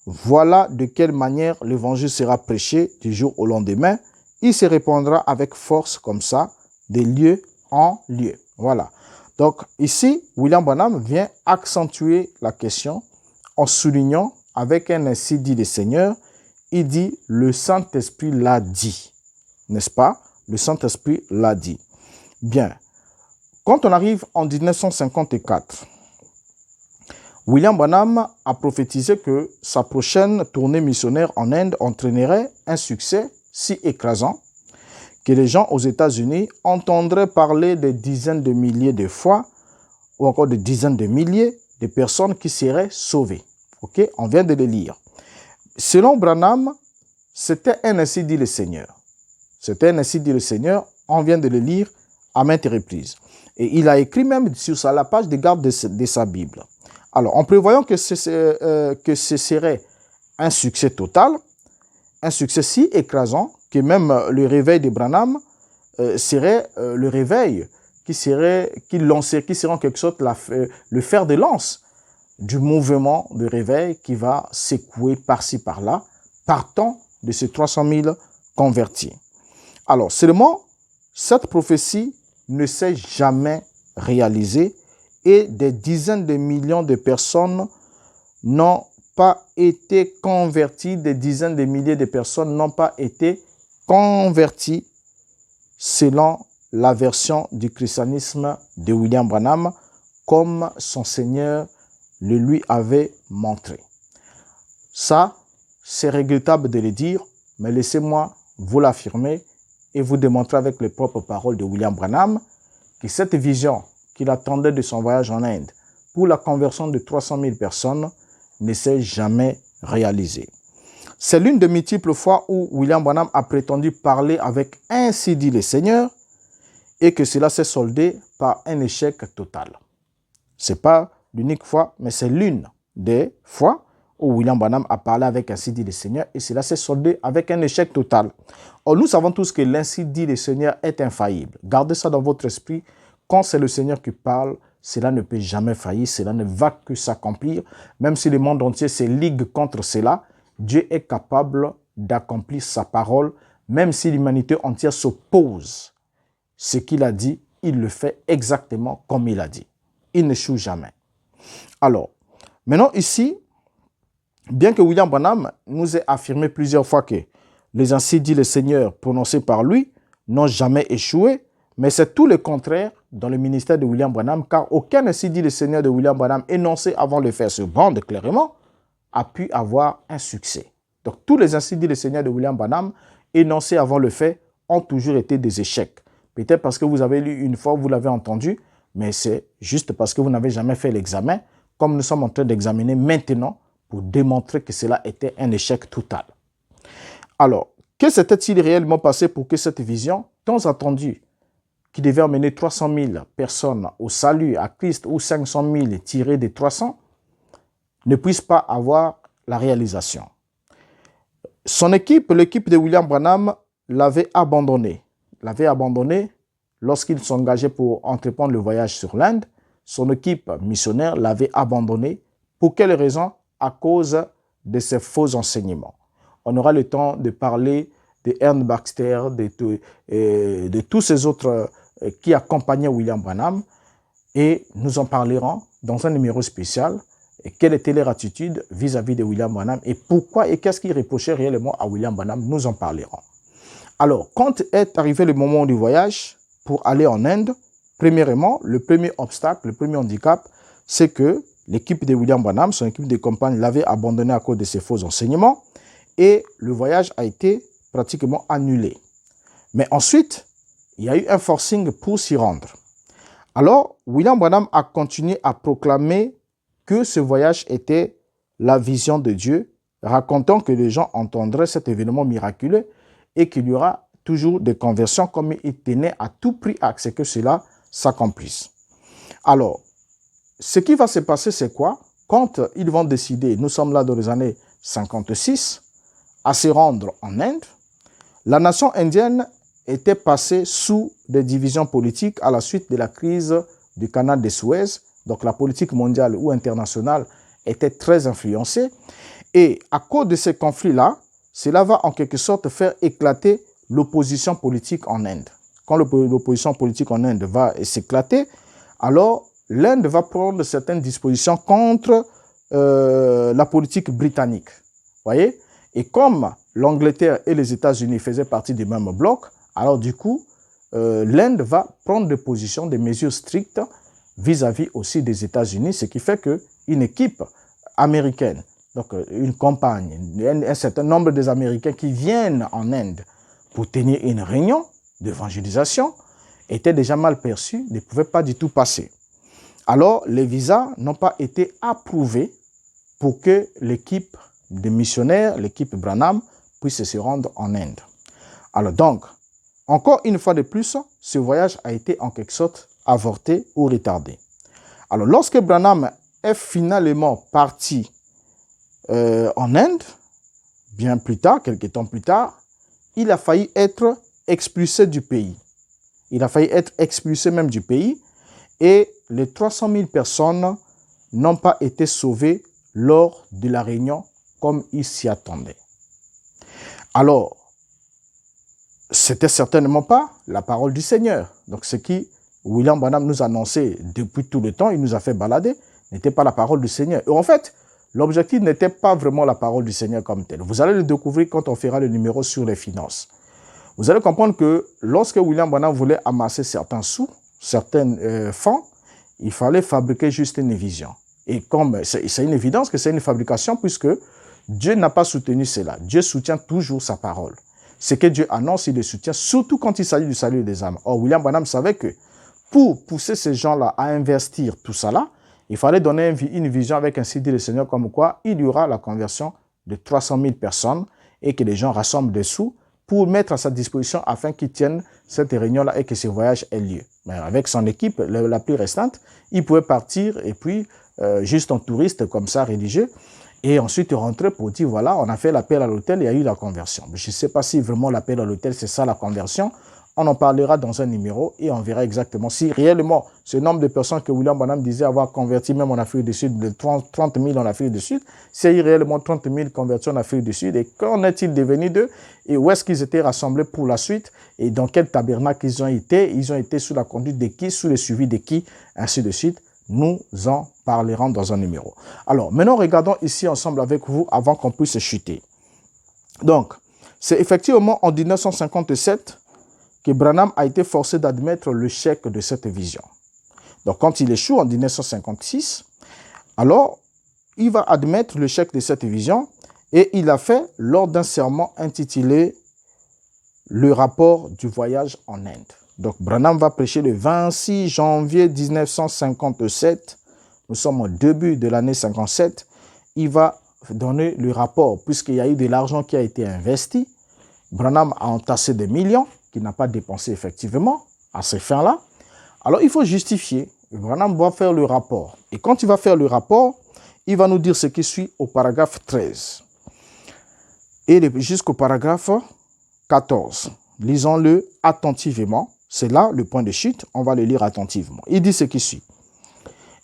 Voilà de quelle manière l'évangile sera prêché du jour au lendemain. Il se répandra avec force comme ça, de lieu en lieu. Voilà. Donc ici, William Branham vient accentuer la question en soulignant avec un ainsi dit le Seigneur. Il dit, le Saint-Esprit l'a dit. N'est-ce pas? Le Saint-Esprit l'a dit. Bien. Quand on arrive en 1954, William Branham a prophétisé que sa prochaine tournée missionnaire en Inde entraînerait un succès si écrasant que les gens aux États-Unis entendraient parler de dizaines de milliers de fois ou encore de dizaines de milliers de personnes qui seraient sauvées. Ok, on vient de le lire. Selon Branham, c'était un ainsi dit le Seigneur. C'était un ainsi dit le Seigneur, on vient de le lire à maintes reprises. Et il a écrit même sur la page de garde de sa Bible. Alors, en prévoyant que ce serait un succès total, un succès si écrasant que même le réveil de Branham serait le réveil qui serait en quelque sorte le fer de lance du mouvement de réveil qui va secouer par-ci par-là, partant de ces 300 000 convertis. Alors, seulement, cette prophétie ne s'est jamais réalisée et des dizaines de millions de personnes n'ont pas été converties, des dizaines de milliers de personnes n'ont pas été converties selon la version du christianisme de William Branham, comme son Seigneur le lui avait montré. Ça, c'est regrettable de le dire, mais laissez-moi vous l'affirmer et vous démontrer avec les propres paroles de William Branham que cette vision qu'il attendait de son voyage en Inde pour la conversion de 300 000 personnes ne s'est jamais réalisée. C'est l'une des multiples fois où William Branham a prétendu parler avec ainsi dit le Seigneur et que cela s'est soldé par un échec total. Ce n'est pas l'unique fois, mais c'est l'une des fois où William Branham a parlé avec ainsi dit le Seigneur et cela s'est soldé avec un échec total. Or, nous savons tous que l'ainsi dit le Seigneur est infaillible. Gardez ça dans votre esprit. Quand c'est le Seigneur qui parle, cela ne peut jamais faillir, cela ne va que s'accomplir. Même si le monde entier se ligue contre cela, Dieu est capable d'accomplir sa parole, même si l'humanité entière s'oppose. Ce qu'il a dit, il le fait exactement comme il a dit. Il n'échoue jamais. Alors, maintenant ici, bien que William Branham nous ait affirmé plusieurs fois que les ainsi dit le Seigneur prononcés par lui n'ont jamais échoué, mais c'est tout le contraire dans le ministère de William Branham, car aucun ainsi dit le Seigneur de William Branham énoncé avant de faire ce bande clairement a pu avoir un succès. Donc tous les ainsi dit le Seigneur de William Branham énoncés avant le fait ont toujours été des échecs. Peut-être parce que vous avez lu une fois, vous l'avez entendu, mais c'est juste parce que vous n'avez jamais fait l'examen, comme nous sommes en train d'examiner maintenant pour démontrer que cela était un échec total. Alors, que s'était-il réellement passé pour que cette vision, tant attendue, qui devait emmener 300 000 personnes au salut à Christ ou 500 000 tirés des 300, ne puisse pas avoir la réalisation? Son équipe, l'équipe de William Branham, l'avait abandonné. L'avait abandonné lorsqu'il s'engageait pour entreprendre le voyage sur l'Inde. Son équipe missionnaire l'avait abandonné. Pour quelle raison? À cause de ses faux enseignements. On aura le temps de parler de Ern Baxter, de tous ces autres qui accompagnaient William Branham, et nous en parlerons dans un numéro spécial. Et quelle était leur attitude vis-à-vis de William Branham et pourquoi et qu'est-ce qu'ils reprochaient réellement à William Branham, nous en parlerons. Alors, quand est arrivé le moment du voyage pour aller en Inde, premièrement, le premier obstacle, le premier handicap, c'est que l'équipe de William Branham, son équipe de compagne, l'avait abandonné à cause de ses faux enseignements et le voyage a été pratiquement annulé. Mais ensuite, il y a eu un forcing pour s'y rendre. Alors, William Branham a continué à proclamer que ce voyage était la vision de Dieu, racontant que les gens entendraient cet événement miraculeux et qu'il y aura toujours des conversions comme il tenait à tout prix à ce que cela s'accomplisse. Alors, ce qui va se passer, c'est quoi? Quand ils vont décider, nous sommes là dans les années 56, à se rendre en Inde, la nation indienne était passée sous des divisions politiques à la suite de la crise du canal de Suez. Donc la politique mondiale ou internationale était très influencée. Et à cause de ces conflits-là, cela va en quelque sorte faire éclater l'opposition politique en Inde. Quand l'opposition politique en Inde va s'éclater, alors l'Inde va prendre certaines dispositions contre la politique britannique. Voyez? Et comme l'Angleterre et les États-Unis faisaient partie du même bloc, alors du coup, l'Inde va prendre des positions, des mesures strictes vis-à-vis aussi des États-Unis, ce qui fait qu'une équipe américaine, donc une campagne, un certain nombre des Américains qui viennent en Inde pour tenir une réunion d'évangélisation, étaient déjà mal perçus, ne pouvaient pas du tout passer. Alors, les visas n'ont pas été approuvés pour que l'équipe de missionnaires, l'équipe Branham, puisse se rendre en Inde. Alors donc, encore une fois de plus, ce voyage a été en quelque sorte avorté ou retardé. Alors, lorsque Branham est finalement parti en Inde, bien plus tard, quelques temps plus tard, il a failli être expulsé du pays. Il a failli être expulsé même du pays et les 300 000 personnes n'ont pas été sauvées lors de la réunion comme ils s'y attendaient. Alors, c'était certainement pas la parole du Seigneur. Donc, ce qui William Branham nous annonçait depuis tout le temps, il nous a fait balader, n'était pas la parole du Seigneur. Et en fait, l'objectif n'était pas vraiment la parole du Seigneur comme telle. Vous allez le découvrir quand on fera le numéro sur les finances. Vous allez comprendre que lorsque William Branham voulait amasser certains sous, certains fonds, il fallait fabriquer juste une vision. Et comme c'est une évidence que c'est une fabrication puisque Dieu n'a pas soutenu cela. Dieu soutient toujours sa parole. Ce que Dieu annonce, il le soutient, surtout quand il s'agit du salut des âmes. Or, William Branham savait que pour pousser ces gens-là à investir tout ça là, il fallait donner une vision avec ainsi dit le Seigneur comme quoi il y aura la conversion de 300 000 personnes et que les gens rassemblent des sous pour mettre à sa disposition afin qu'il tienne cette réunion-là et que ce voyage ait lieu. Mais avec son équipe, la plus restante, il pouvait partir et puis juste en touriste comme ça, religieux, et ensuite rentrer pour dire, voilà, on a fait l'appel à l'hôtel, il y a eu la conversion. Mais je ne sais pas si vraiment l'appel à l'hôtel, c'est ça la conversion. On en parlera dans un numéro et on verra exactement si réellement ce nombre de personnes que William Branham disait avoir converti même en Afrique du Sud, de 30 000 en Afrique du Sud, s'il y a eu réellement 30 000 conversions en Afrique du Sud et qu'en est-il devenu d'eux et où est-ce qu'ils étaient rassemblés pour la suite et dans quel tabernacle ils ont été sous la conduite de qui, sous le suivi de qui, ainsi de suite. Nous en parlerons dans un numéro. Alors, maintenant, regardons ici ensemble avec vous avant qu'on puisse chuter. Donc, c'est effectivement en 1957 que Branham a été forcé d'admettre l'échec de cette vision. Donc, quand il échoue en 1956, alors, il va admettre l'échec de cette vision et il l'a fait lors d'un sermon intitulé « Le rapport du voyage en Inde ». Donc, Branham va prêcher le 26 janvier 1957. Nous sommes au début de l'année 57. Il va donner le rapport, puisqu'il y a eu de l'argent qui a été investi. Branham a entassé des millions qu'il n'a pas dépensé effectivement à ces fins-là. Alors, il faut justifier. Branham va faire le rapport. Et quand il va faire le rapport, il va nous dire ce qui suit au paragraphe 13. Et jusqu'au paragraphe 14. Lisons-le attentivement. C'est là le point de chute. On va le lire attentivement. Il dit ce qui suit.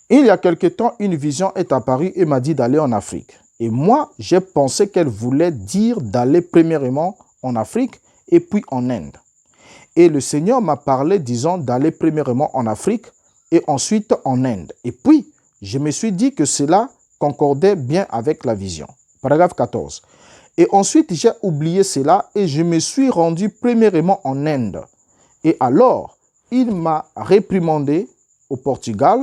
Il y a quelque temps, une vision est apparue et m'a dit d'aller en Afrique. Et moi, j'ai pensé qu'elle voulait dire d'aller premièrement en Afrique et puis en Inde. Et le Seigneur m'a parlé disant d'aller premièrement en Afrique et ensuite en Inde. Et puis, je me suis dit que cela concordait bien avec la vision. Paragraphe 14. Et ensuite, j'ai oublié cela et je me suis rendu premièrement en Inde. Et alors, il m'a réprimandé au Portugal,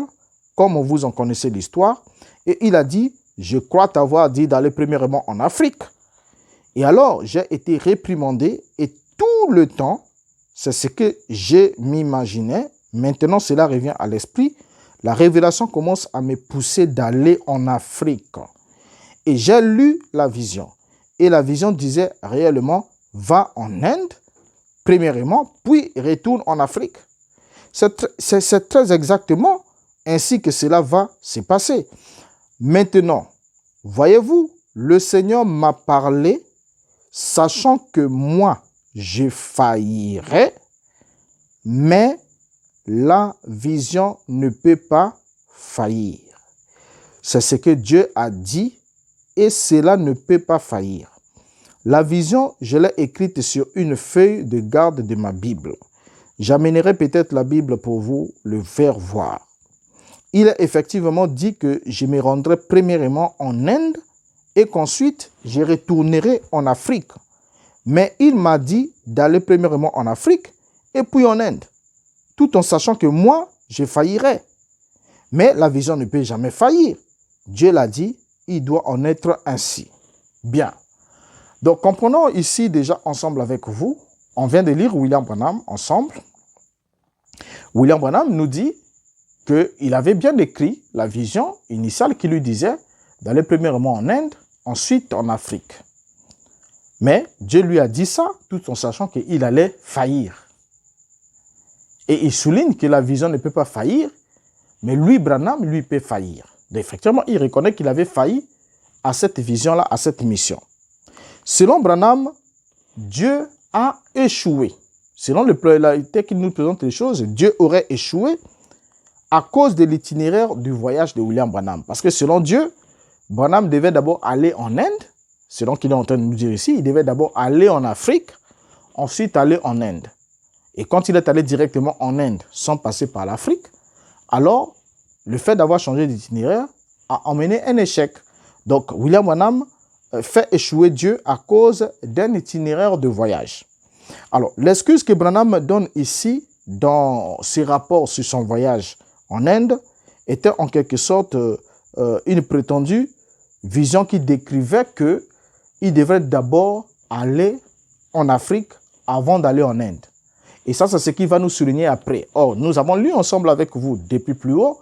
comme vous en connaissez l'histoire, et il a dit, je crois t'avoir dit d'aller premièrement en Afrique. Et alors, j'ai été réprimandé et tout le temps, c'est ce que je m'imaginais. Maintenant, cela revient à l'esprit. La révélation commence à me pousser d'aller en Afrique. Et j'ai lu la vision. Et la vision disait réellement, va en Inde, premièrement, puis retourne en Afrique. C'est très exactement ainsi que cela va se passer. Maintenant, voyez-vous, le Seigneur m'a parlé, sachant que moi, je faillirais, mais la vision ne peut pas faillir. C'est ce que Dieu a dit et cela ne peut pas faillir. La vision, je l'ai écrite sur une feuille de garde de ma Bible. J'amènerai peut-être la Bible pour vous le faire voir. Il est effectivement dit que je me rendrai premièrement en Inde et qu'ensuite je retournerai en Afrique. Mais il m'a dit d'aller premièrement en Afrique et puis en Inde, tout en sachant que moi, je faillirais. Mais la vision ne peut jamais faillir. Dieu l'a dit, il doit en être ainsi. Bien. Donc, comprenons ici déjà ensemble avec vous, on vient de lire William Branham ensemble. William Branham nous dit qu'il avait bien écrit la vision initiale qui lui disait d'aller premièrement en Inde, ensuite en Afrique. Mais Dieu lui a dit ça tout en sachant qu'il allait faillir. Et il souligne que la vision ne peut pas faillir, mais lui, Branham, lui peut faillir. Donc, effectivement, il reconnaît qu'il avait failli à cette vision-là, à cette mission. Selon Branham, Dieu a échoué. Selon le pluralité qu'il nous présente les choses, Dieu aurait échoué à cause de l'itinéraire du voyage de William Branham. Parce que selon Dieu, Branham devait d'abord aller en Inde, selon qu'il est en train de nous dire ici, il devait d'abord aller en Afrique, ensuite aller en Inde. Et quand il est allé directement en Inde sans passer par l'Afrique, alors le fait d'avoir changé d'itinéraire a emmené un échec. Donc William Branham fait échouer Dieu à cause d'un itinéraire de voyage. Alors l'excuse que Branham donne ici dans ses rapports sur son voyage en Inde était en quelque sorte une prétendue vision qui décrivait qu'il devrait d'abord aller en Afrique avant d'aller en Inde. Et ça, c'est ce qu'il va nous souligner après. Or, nous avons lu ensemble avec vous depuis plus haut,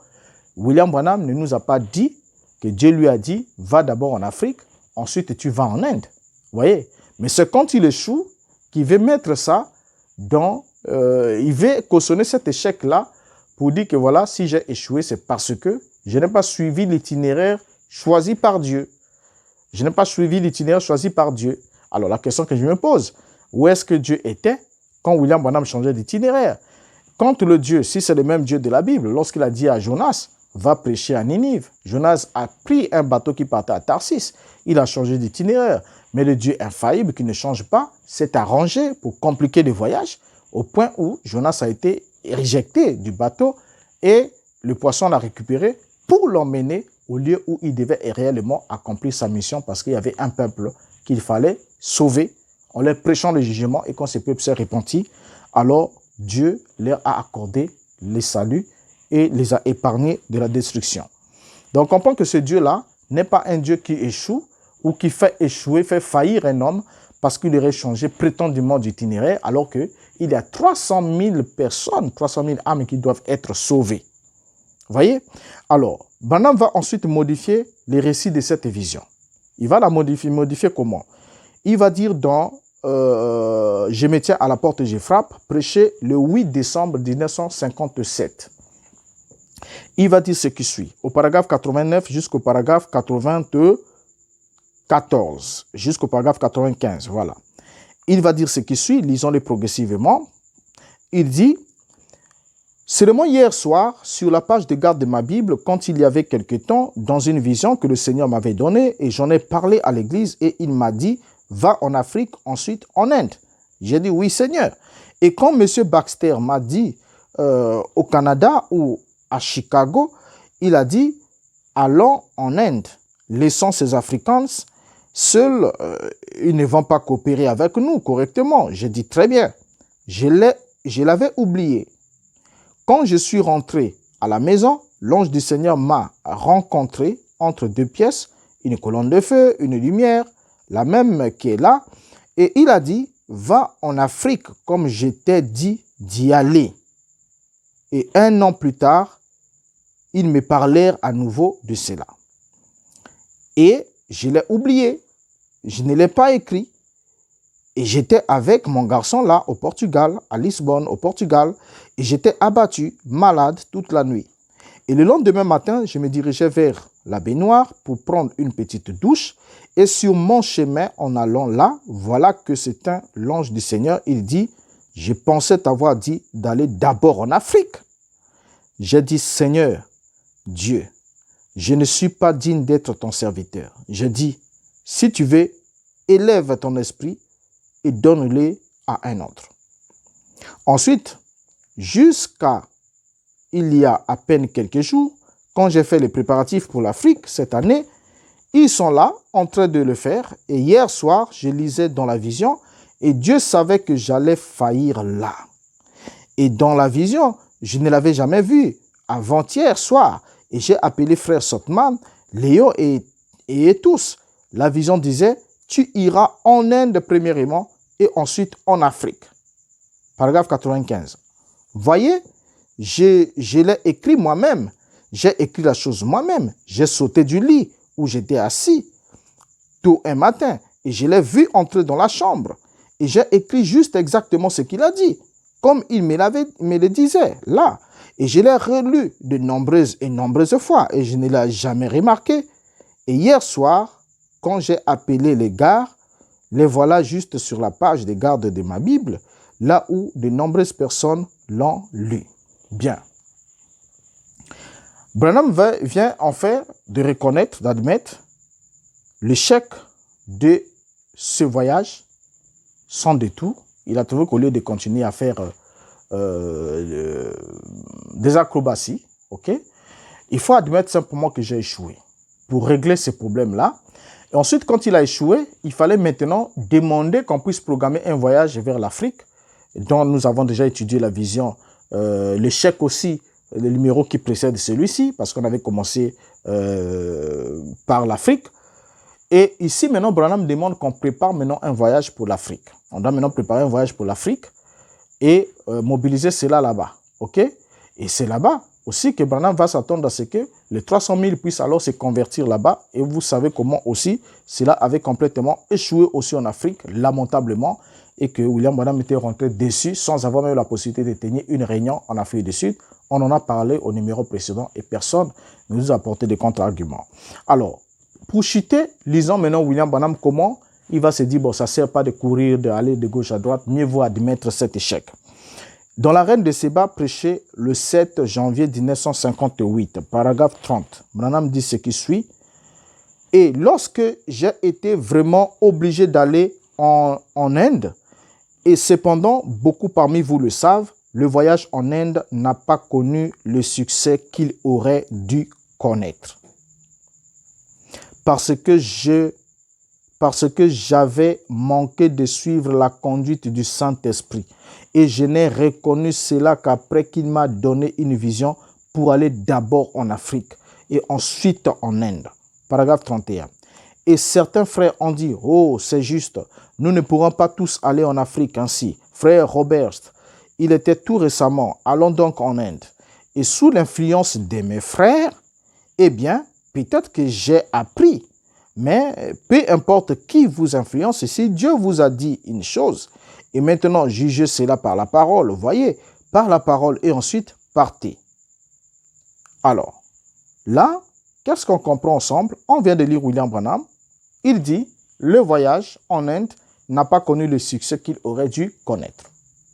William Branham ne nous a pas dit que Dieu lui a dit, va d'abord en Afrique, ensuite tu vas en Inde. Vous voyez? Mais c'est quand il échoue qu'il veut mettre ça dans... il veut cautionner cet échec-là pour dire que voilà, si j'ai échoué, c'est parce que je n'ai pas suivi l'itinéraire choisi par Dieu. Je n'ai pas suivi l'itinéraire choisi par Dieu. Alors la question que je me pose, où est-ce que Dieu était quand William Branham changeait d'itinéraire? Quand le Dieu, si c'est le même Dieu de la Bible, lorsqu'il a dit à Jonas, va prêcher à Ninive, Jonas a pris un bateau qui partait à Tarsis, il a changé d'itinéraire. Mais le Dieu infaillible qui ne change pas s'est arrangé pour compliquer le voyage au point où Jonas a été éjecté du bateau et le poisson l'a récupéré pour l'emmener au lieu où il devait réellement accomplir sa mission parce qu'il y avait un peuple qu'il fallait sauver en leur prêchant le jugement. Et quand ce peuple s'est repenti, alors Dieu leur a accordé le salut et les a épargnés de la destruction. Donc on comprend que ce Dieu-là n'est pas un Dieu qui échoue ou qui fait échouer, fait faillir un homme parce qu'il aurait changé prétendument d'itinéraire alors qu'il y a 300 000 personnes, 300 000 âmes qui doivent être sauvées. Vous voyez? Alors, Branham va ensuite modifier les récits de cette vision. Il va la modifier comment? Il va dire dans Je me tiens à la porte et je frappe, prêché le 8 décembre 1957. Il va dire ce qui suit, au paragraphe 89 jusqu'au paragraphe 94, jusqu'au paragraphe 95, voilà. Il va dire ce qui suit, lisons-le progressivement. Il dit, seulement hier soir, sur la page de garde de ma Bible, quand il y avait quelque temps, dans une vision que le Seigneur m'avait donnée, et j'en ai parlé à l'église, et il m'a dit, va en Afrique, ensuite en Inde. J'ai dit, oui Seigneur. Et quand M. Baxter m'a dit, au Canada ou à Chicago, il a dit, allons en Inde, laissons ces Africains, seuls, ils ne vont pas coopérer avec nous correctement. J'ai dit, très bien, je l'avais oublié. Quand je suis rentré à la maison, l'ange du Seigneur m'a rencontré entre deux pièces, une colonne de feu, une lumière, la même qui est là, et il a dit, va en Afrique comme je t'ai dit d'y aller. Et un an plus tard, ils me parlèrent à nouveau de cela. Et je l'ai oublié, je ne l'ai pas écrit. Et j'étais avec mon garçon là au Portugal, à Lisbonne, au Portugal, et j'étais abattu, malade toute la nuit. Et le lendemain matin, je me dirigeais vers la baignoire pour prendre une petite douche. Et sur mon chemin, en allant là, voilà que c'est l'ange du Seigneur. Il dit, je pensais t'avoir dit d'aller d'abord en Afrique. J'ai dit, Seigneur, Dieu, je ne suis pas digne d'être ton serviteur. Je dis, si tu veux, élève ton esprit et donne-le à un autre. Ensuite, jusqu'à il y a à peine quelques jours, quand j'ai fait les préparatifs pour l'Afrique cette année, ils sont là, en train de le faire. Et hier soir, je lisais dans la vision et Dieu savait que j'allais faillir là. Et dans la vision, je ne l'avais jamais vu avant-hier soir. Et j'ai appelé frère Sotman, Léo et tous. La vision disait, tu iras en Inde premièrement et ensuite en Afrique. Paragraphe 95. Voyez, je l'ai écrit moi-même. J'ai écrit la chose moi-même. J'ai sauté du lit où j'étais assis tôt un matin et je l'ai vu entrer dans la chambre. Et j'ai écrit juste exactement ce qu'il a dit, comme il me le disait là. Et je l'ai relu de nombreuses et nombreuses fois et je ne l'ai jamais remarqué. Et hier soir, quand j'ai appelé les gars, les voilà juste sur la page des gardes de ma Bible, là où de nombreuses personnes l'ont lu. Bien. Branham vient en fait de reconnaître, d'admettre l'échec de ce voyage sans détour. Il a trouvé qu'au lieu de continuer à faire des acrobaties, il faut admettre simplement que j'ai échoué. Pour régler ces problèmes-là, et ensuite, quand il a échoué, il fallait maintenant demander qu'on puisse programmer un voyage vers l'Afrique, dont nous avons déjà étudié la vision, l'échec aussi, le numéro qui précède celui-ci, parce qu'on avait commencé par l'Afrique. Et ici, maintenant, Branham demande qu'on prépare maintenant un voyage pour l'Afrique. On doit maintenant préparer un voyage pour l'Afrique et mobiliser cela là-bas. Et c'est là-bas aussi que Branham va s'attendre à ce que les 300 000 puissent alors se convertir là-bas. Et vous savez comment aussi cela avait complètement échoué aussi en Afrique, lamentablement, et que William Branham était rentré déçu sans avoir même la possibilité de tenir une réunion en Afrique du Sud. On en a parlé au numéro précédent et personne ne nous a apporté de contre-arguments. Alors, pour chuter, lisons maintenant William Branham comment il va se dire, bon, ça ne sert pas de courir, d'aller de gauche à droite, mieux vaut admettre cet échec. Dans la Reine de Séba, prêché le 7 janvier 1958, paragraphe 30, Branham dit ce qui suit. Et lorsque j'ai été vraiment obligé d'aller en Inde, et cependant, beaucoup parmi vous le savent, le voyage en Inde n'a pas connu le succès qu'il aurait dû connaître. Parce que j'avais manqué de suivre la conduite du Saint-Esprit. Et je n'ai reconnu cela qu'après qu'il m'a donné une vision pour aller d'abord en Afrique et ensuite en Inde. Paragraphe 31. Et certains frères ont dit, « Oh, c'est juste, nous ne pourrons pas tous aller en Afrique ainsi. Frère Robert, il était tout récemment, allons donc en Inde. Et sous l'influence de mes frères, eh bien, peut-être que j'ai appris. Mais peu importe qui vous influence, si Dieu vous a dit une chose, et maintenant jugez cela par la parole, voyez, par la parole et ensuite partez. » Alors, là, qu'est-ce qu'on comprend ensemble? On vient de lire William Branham. Il dit, le voyage en Inde n'a pas connu le succès qu'il aurait dû connaître.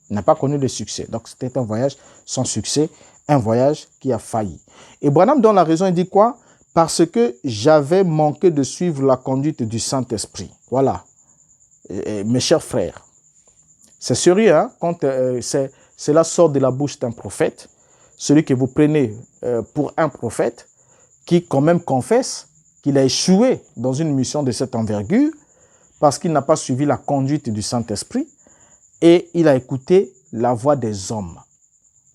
N'a pas connu le succès. Donc, c'était un voyage sans succès, un voyage qui a failli. Et Branham donne la raison, il dit quoi? Parce que j'avais manqué de suivre la conduite du Saint-Esprit. Voilà, mes chers frères. C'est sérieux, hein? Quand cela sort de la bouche d'un prophète, celui que vous prenez pour un prophète, qui quand même confesse qu'il a échoué dans une mission de cette envergure, parce qu'il n'a pas suivi la conduite du Saint-Esprit, et il a écouté la voix des hommes,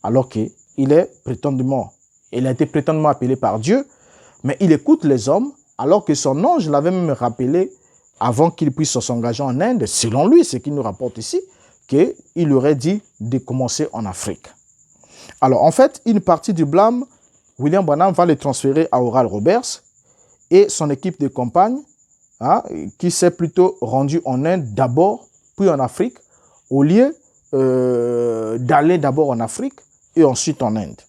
alors qu'il est prétendument, il a été prétendument appelé par Dieu, mais il écoute les hommes, alors que son ange l'avait même rappelé, avant qu'il puisse s'engager en Inde, selon lui, ce qu'il nous rapporte ici, qu'il aurait dit de commencer en Afrique. Alors, en fait, une partie du blâme, William Branham va le transférer à Oral Roberts et son équipe de campagne, hein, qui s'est plutôt rendue en Inde d'abord, puis en Afrique, au lieu d'aller d'abord en Afrique et ensuite en Inde.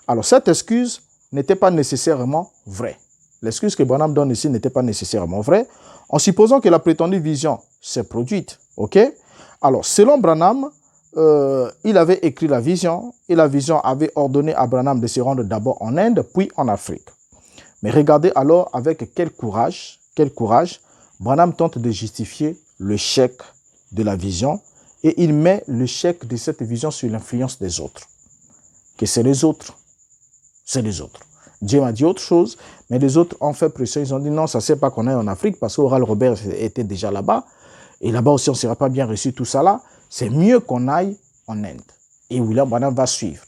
Alors, cette excuse n'était pas nécessairement vraie. L'excuse que Branham donne ici n'était pas nécessairement vraie, en supposant que la prétendue vision s'est produite. Ok? Alors, selon Branham, il avait écrit la vision, et la vision avait ordonné à Branham de se rendre d'abord en Inde, puis en Afrique. Mais regardez alors avec quel courage Branham tente de justifier le chèque de la vision, et il met le chèque de cette vision sur l'influence des autres. Que c'est les autres. C'est les autres. Dieu m'a dit autre chose, mais les autres ont fait pression. Ils ont dit non, ça ne sert pas qu'on aille en Afrique parce qu'Oral Robert était déjà là-bas. Et là-bas aussi, on ne sera pas bien reçu, tout ça là. C'est mieux qu'on aille en Inde. Et William Branham va suivre.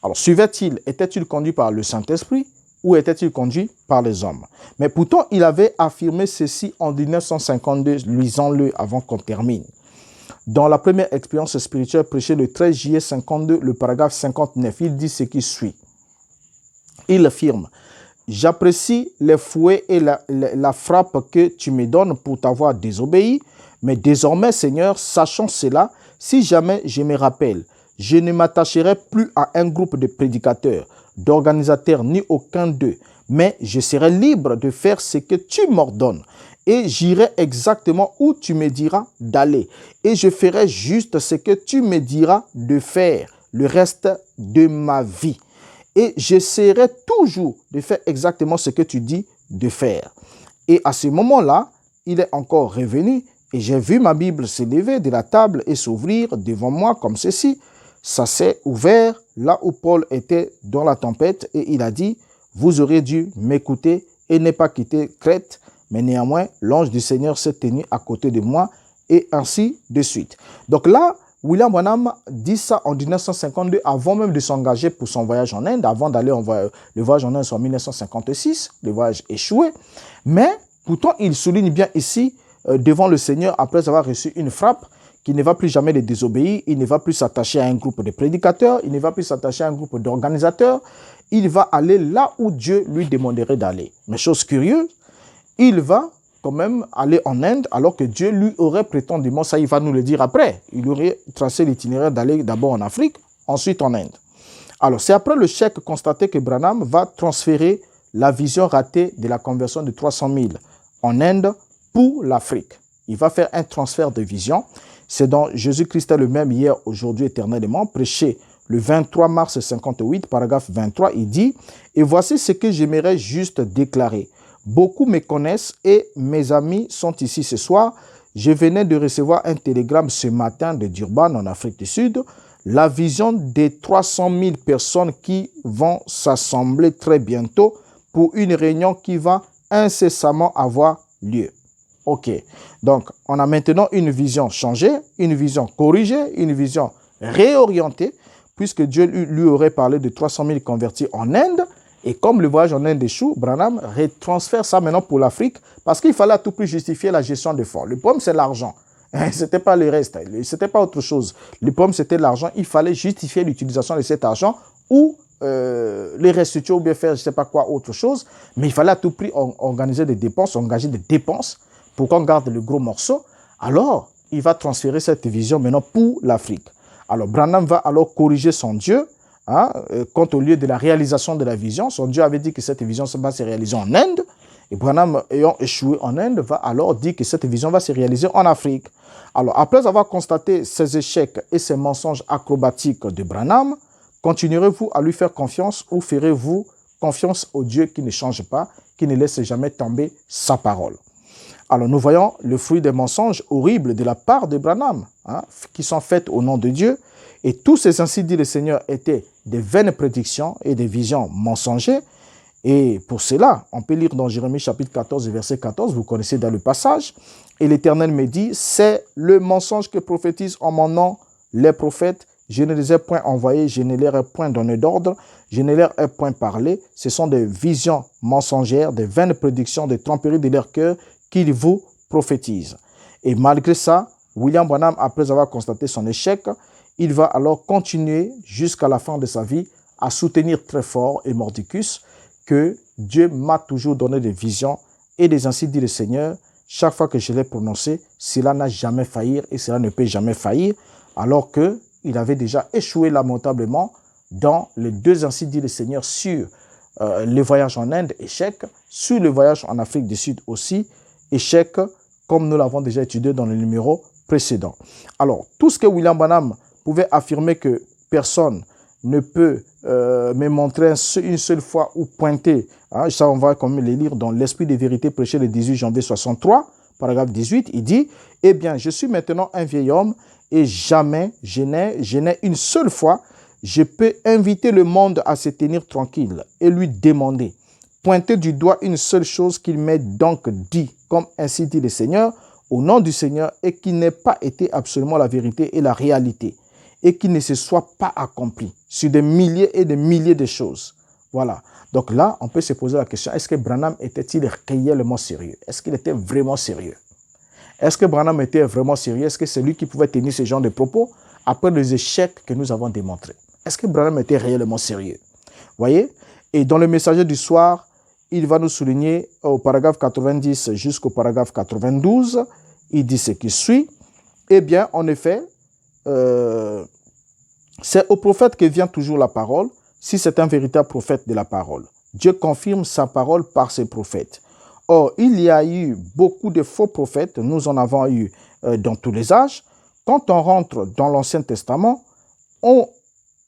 Alors, suivait-il, était-il conduit par le Saint-Esprit ou était-il conduit par les hommes? Mais pourtant, il avait affirmé ceci en 1952, lisons-le avant qu'on termine. Dans la première expérience spirituelle prêchée le 13 juillet 52, le paragraphe 59, il dit ce qui suit. Il affirme, « J'apprécie les fouets et la frappe que tu me donnes pour t'avoir désobéi, mais désormais, Seigneur, sachant cela, si jamais je me rappelle, je ne m'attacherai plus à un groupe de prédicateurs, d'organisateurs, ni aucun d'eux, mais je serai libre de faire ce que tu m'ordonnes, et j'irai exactement où tu me diras d'aller, et je ferai juste ce que tu me diras de faire le reste de ma vie. Et j'essaierai toujours de faire exactement ce que tu dis de faire. » Et à ce moment-là, il est encore revenu et j'ai vu ma Bible se lever de la table et s'ouvrir devant moi comme ceci. Ça s'est ouvert là où Paul était dans la tempête et il a dit, « Vous aurez dû m'écouter et ne pas quitter Crète. » Mais néanmoins, l'ange du Seigneur s'est tenu à côté de moi et ainsi de suite. Donc là, William Branham dit ça en 1952, avant même de s'engager pour son voyage en Inde, avant d'aller le voyage en Inde, c'est en 1956, le voyage échoué. Mais pourtant, il souligne bien ici, devant le Seigneur, après avoir reçu une frappe, qu'il ne va plus jamais les désobéir, il ne va plus s'attacher à un groupe de prédicateurs, il ne va plus s'attacher à un groupe d'organisateurs, il va aller là où Dieu lui demanderait d'aller. Mais chose curieuse, il va quand même aller en Inde, alors que Dieu lui aurait prétendument, ça il va nous le dire après, il aurait tracé l'itinéraire d'aller d'abord en Afrique, ensuite en Inde. Alors c'est après le chèque constaté que Branham va transférer la vision ratée de la conversion de 300 000 en Inde pour l'Afrique. Il va faire un transfert de vision. C'est dans Jésus-Christ est le même hier, aujourd'hui, éternellement, prêché le 23 mars 58, paragraphe 23, il dit « Et voici ce que j'aimerais juste déclarer. Beaucoup me connaissent et mes amis sont ici ce soir. Je venais de recevoir un télégramme ce matin de Durban, en Afrique du Sud. La vision des 300 000 personnes qui vont s'assembler très bientôt pour une réunion qui va incessamment avoir lieu. » Ok, donc on a maintenant une vision changée, une vision corrigée, une vision réorientée, puisque Dieu lui aurait parlé de 300 000 convertis en Inde. Et comme le voyage en Inde échoue, Branham retransfère ça maintenant pour l'Afrique, parce qu'il fallait à tout prix justifier la gestion des fonds. Le problème, c'est l'argent. Ce n'était pas le reste, ce n'était pas autre chose. Le problème, c'était l'argent. Il fallait justifier l'utilisation de cet argent ou les restituer ou bien faire je ne sais pas quoi, autre chose. Mais il fallait à tout prix organiser des dépenses, engager des dépenses pour qu'on garde le gros morceau. Alors, il va transférer cette vision maintenant pour l'Afrique. Alors, Branham va alors corriger son Dieu, quant au lieu de la réalisation de la vision. Son Dieu avait dit que cette vision va se réaliser en Inde. Et Branham, ayant échoué en Inde, va alors dire que cette vision va se réaliser en Afrique. Alors, après avoir constaté ces échecs et ces mensonges acrobatiques de Branham, continuerez-vous à lui faire confiance ou ferez-vous confiance au Dieu qui ne change pas, qui ne laisse jamais tomber sa parole? Alors, nous voyons le fruit des mensonges horribles de la part de Branham, qui sont faits au nom de Dieu. Et tous ces ainsi dit le Seigneur étaient des vaines prédictions et des visions mensongères. Et pour cela, on peut lire dans Jérémie chapitre 14, verset 14, vous connaissez dans le passage. Et l'Éternel me dit, c'est le mensonge que prophétisent en mon nom les prophètes. Je ne les ai point envoyés, je ne leur ai point donné d'ordre, je ne leur ai point parlé. Ce sont des visions mensongères, des vaines prédictions, des tromperies de leur cœur qu'ils vous prophétisent. Et malgré ça, William Branham, après avoir constaté son échec, il va alors continuer jusqu'à la fin de sa vie à soutenir très fort et mordicus que Dieu m'a toujours donné des visions et des ainsi dit le Seigneur. Chaque fois que je l'ai prononcé, cela n'a jamais failli et cela ne peut jamais faillir, alors qu'il avait déjà échoué lamentablement dans les deux ainsi dit le Seigneur sur le voyage en Inde, échec, sur le voyage en Afrique du Sud aussi, échec, comme nous l'avons déjà étudié dans le numéro précédent. Alors, tout ce que William Branham pouvait affirmer que personne ne peut me montrer une seule fois ou pointer, ça on va quand même les lire dans l'Esprit des vérités prêché le 18 janvier 63, paragraphe 18, il dit « Eh bien, je suis maintenant un vieil homme et jamais je n'ai une seule fois, je peux inviter le monde à se tenir tranquille et lui demander, pointer du doigt une seule chose qu'il m'ait donc dit, comme ainsi dit le Seigneur, au nom du Seigneur, et qui n'ait pas été absolument la vérité et la réalité, et qui ne se soit pas accompli sur des milliers et des milliers de choses. » Voilà. Donc là, on peut se poser la question, est-ce que Branham était-il réellement sérieux? Est-ce qu'il était vraiment sérieux? Est-ce que Branham était vraiment sérieux? Est-ce que c'est lui qui pouvait tenir ce genre de propos après les échecs que nous avons démontrés? Est-ce que Branham était réellement sérieux? Voyez? Et dans le messager du soir, il va nous souligner au paragraphe 90 jusqu'au paragraphe 92, il dit ce qui suit. Eh bien, en effet, c'est au prophète que vient toujours la parole, si c'est un véritable prophète de la parole. Dieu confirme sa parole par ses prophètes. Or, il y a eu beaucoup de faux prophètes, nous en avons eu dans tous les âges. Quand on rentre dans l'Ancien Testament, on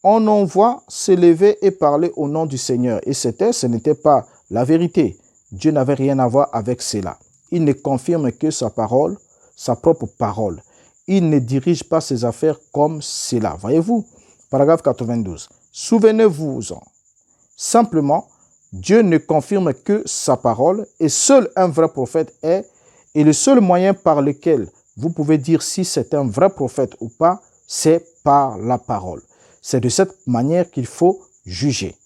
en voit s'élever et parler au nom du Seigneur. Et ce n'était pas la vérité. Dieu n'avait rien à voir avec cela. Il ne confirme que sa parole, sa propre parole. Il ne dirige pas ses affaires comme cela. Voyez-vous? Paragraphe 92. Souvenez-vous-en. Simplement, Dieu ne confirme que sa parole et seul un vrai prophète est, et le seul moyen par lequel vous pouvez dire si c'est un vrai prophète ou pas, c'est par la parole. C'est de cette manière qu'il faut juger.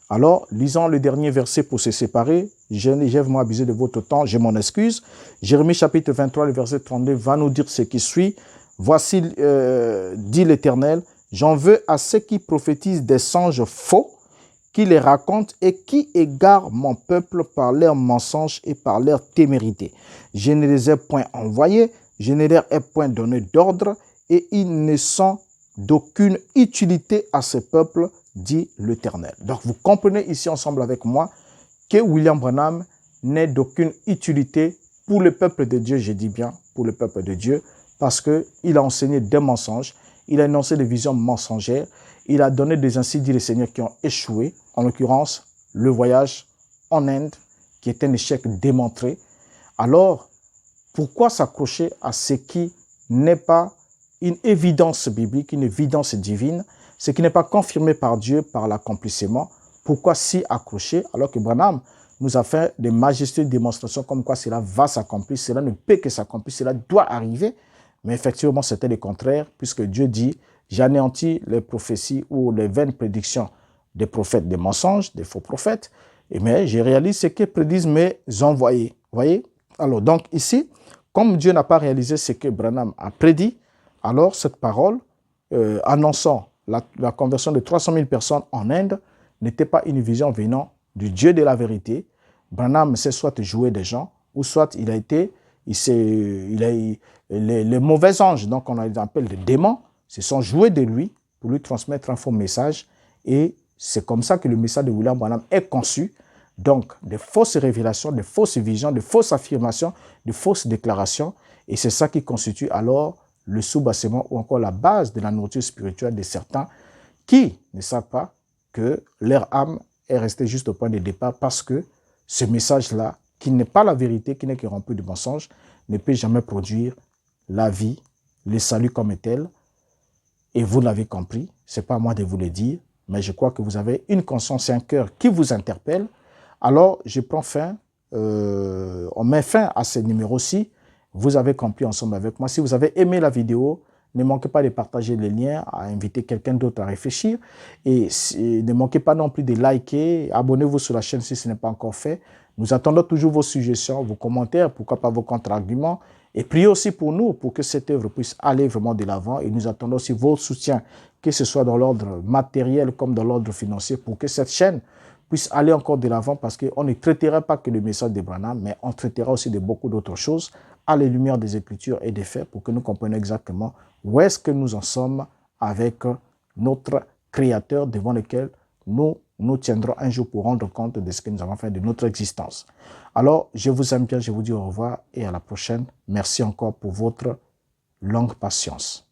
Alors, lisons le dernier verset pour se séparer. J'ai vraiment abusé de votre temps, je m'en excuse. Jérémie chapitre 23, le verset 32 va nous dire ce qui suit. Voici, dit l'Éternel, j'en veux à ceux qui prophétisent des songes faux, qui les racontent et qui égarent mon peuple par leurs mensonges et par leur témérité. Je ne les ai point envoyés, je ne leur ai point donné d'ordre, et ils ne sont d'aucune utilité à ce peuple, dit l'Éternel. Donc vous comprenez ici ensemble avec moi que William Branham n'est d'aucune utilité pour le peuple de Dieu, je dis bien pour le peuple de Dieu, parce qu'il a enseigné des mensonges, il a énoncé des visions mensongères, il a donné des ainsi dit les seigneurs qui ont échoué, en l'occurrence le voyage en Inde, qui est un échec démontré. Alors, pourquoi s'accrocher à ce qui n'est pas une évidence biblique, une évidence divine, ce qui n'est pas confirmé par Dieu par l'accomplissement? Pourquoi s'y accrocher alors que Branham nous a fait des majestueuses démonstrations comme quoi cela va s'accomplir, cela ne peut que s'accomplir, cela doit arriver. Mais effectivement, c'était le contraire, puisque Dieu dit, j'anéantis les prophéties ou les vaines prédictions des prophètes, des mensonges, des faux prophètes, mais je réalise ce que prédisent mes envoyés. Vous voyez? Alors, donc ici, comme Dieu n'a pas réalisé ce que Branham a prédit, alors cette parole annonçant la conversion de 300 000 personnes en Inde n'était pas une vision venant du Dieu de la vérité. Branham s'est soit joué des gens, ou soit les mauvais anges, donc on les appelle des démons, se sont joués de lui pour lui transmettre un faux message. Et c'est comme ça que le message de William Branham est conçu. Donc, des fausses révélations, des fausses visions, des fausses affirmations, des fausses déclarations. Et c'est ça qui constitue alors le soubassement ou encore la base de la nourriture spirituelle de certains qui ne savent pas que leur âme est restée juste au point de départ parce que ce message-là, qui n'est pas la vérité, qui n'est que rempli de mensonges, ne peut jamais produire la vie, le salut comme tel. Et vous l'avez compris, ce n'est pas à moi de vous le dire, mais je crois que vous avez une conscience et un cœur qui vous interpelle. Alors, je prends fin, on met fin à ce numéro-ci. Vous avez compris ensemble avec moi. Si vous avez aimé la vidéo, ne manquez pas de partager les liens, à inviter quelqu'un d'autre à réfléchir. Et ne manquez pas non plus de liker. Abonnez-vous sur la chaîne si ce n'est pas encore fait. Nous attendons toujours vos suggestions, vos commentaires, pourquoi pas vos contre-arguments. Et priez aussi pour nous, pour que cette œuvre puisse aller vraiment de l'avant. Et nous attendons aussi votre soutien, que ce soit dans l'ordre matériel comme dans l'ordre financier, pour que cette chaîne puisse aller encore de l'avant, parce qu'on ne traitera pas que le message de Branham, mais on traitera aussi de beaucoup d'autres choses à la lumière des Écritures et des faits, pour que nous comprenions exactement où est-ce que nous en sommes avec notre Créateur devant lequel nous nous tiendrons un jour pour rendre compte de ce que nous avons fait de notre existence. Alors, je vous aime bien, je vous dis au revoir et à la prochaine. Merci encore pour votre longue patience.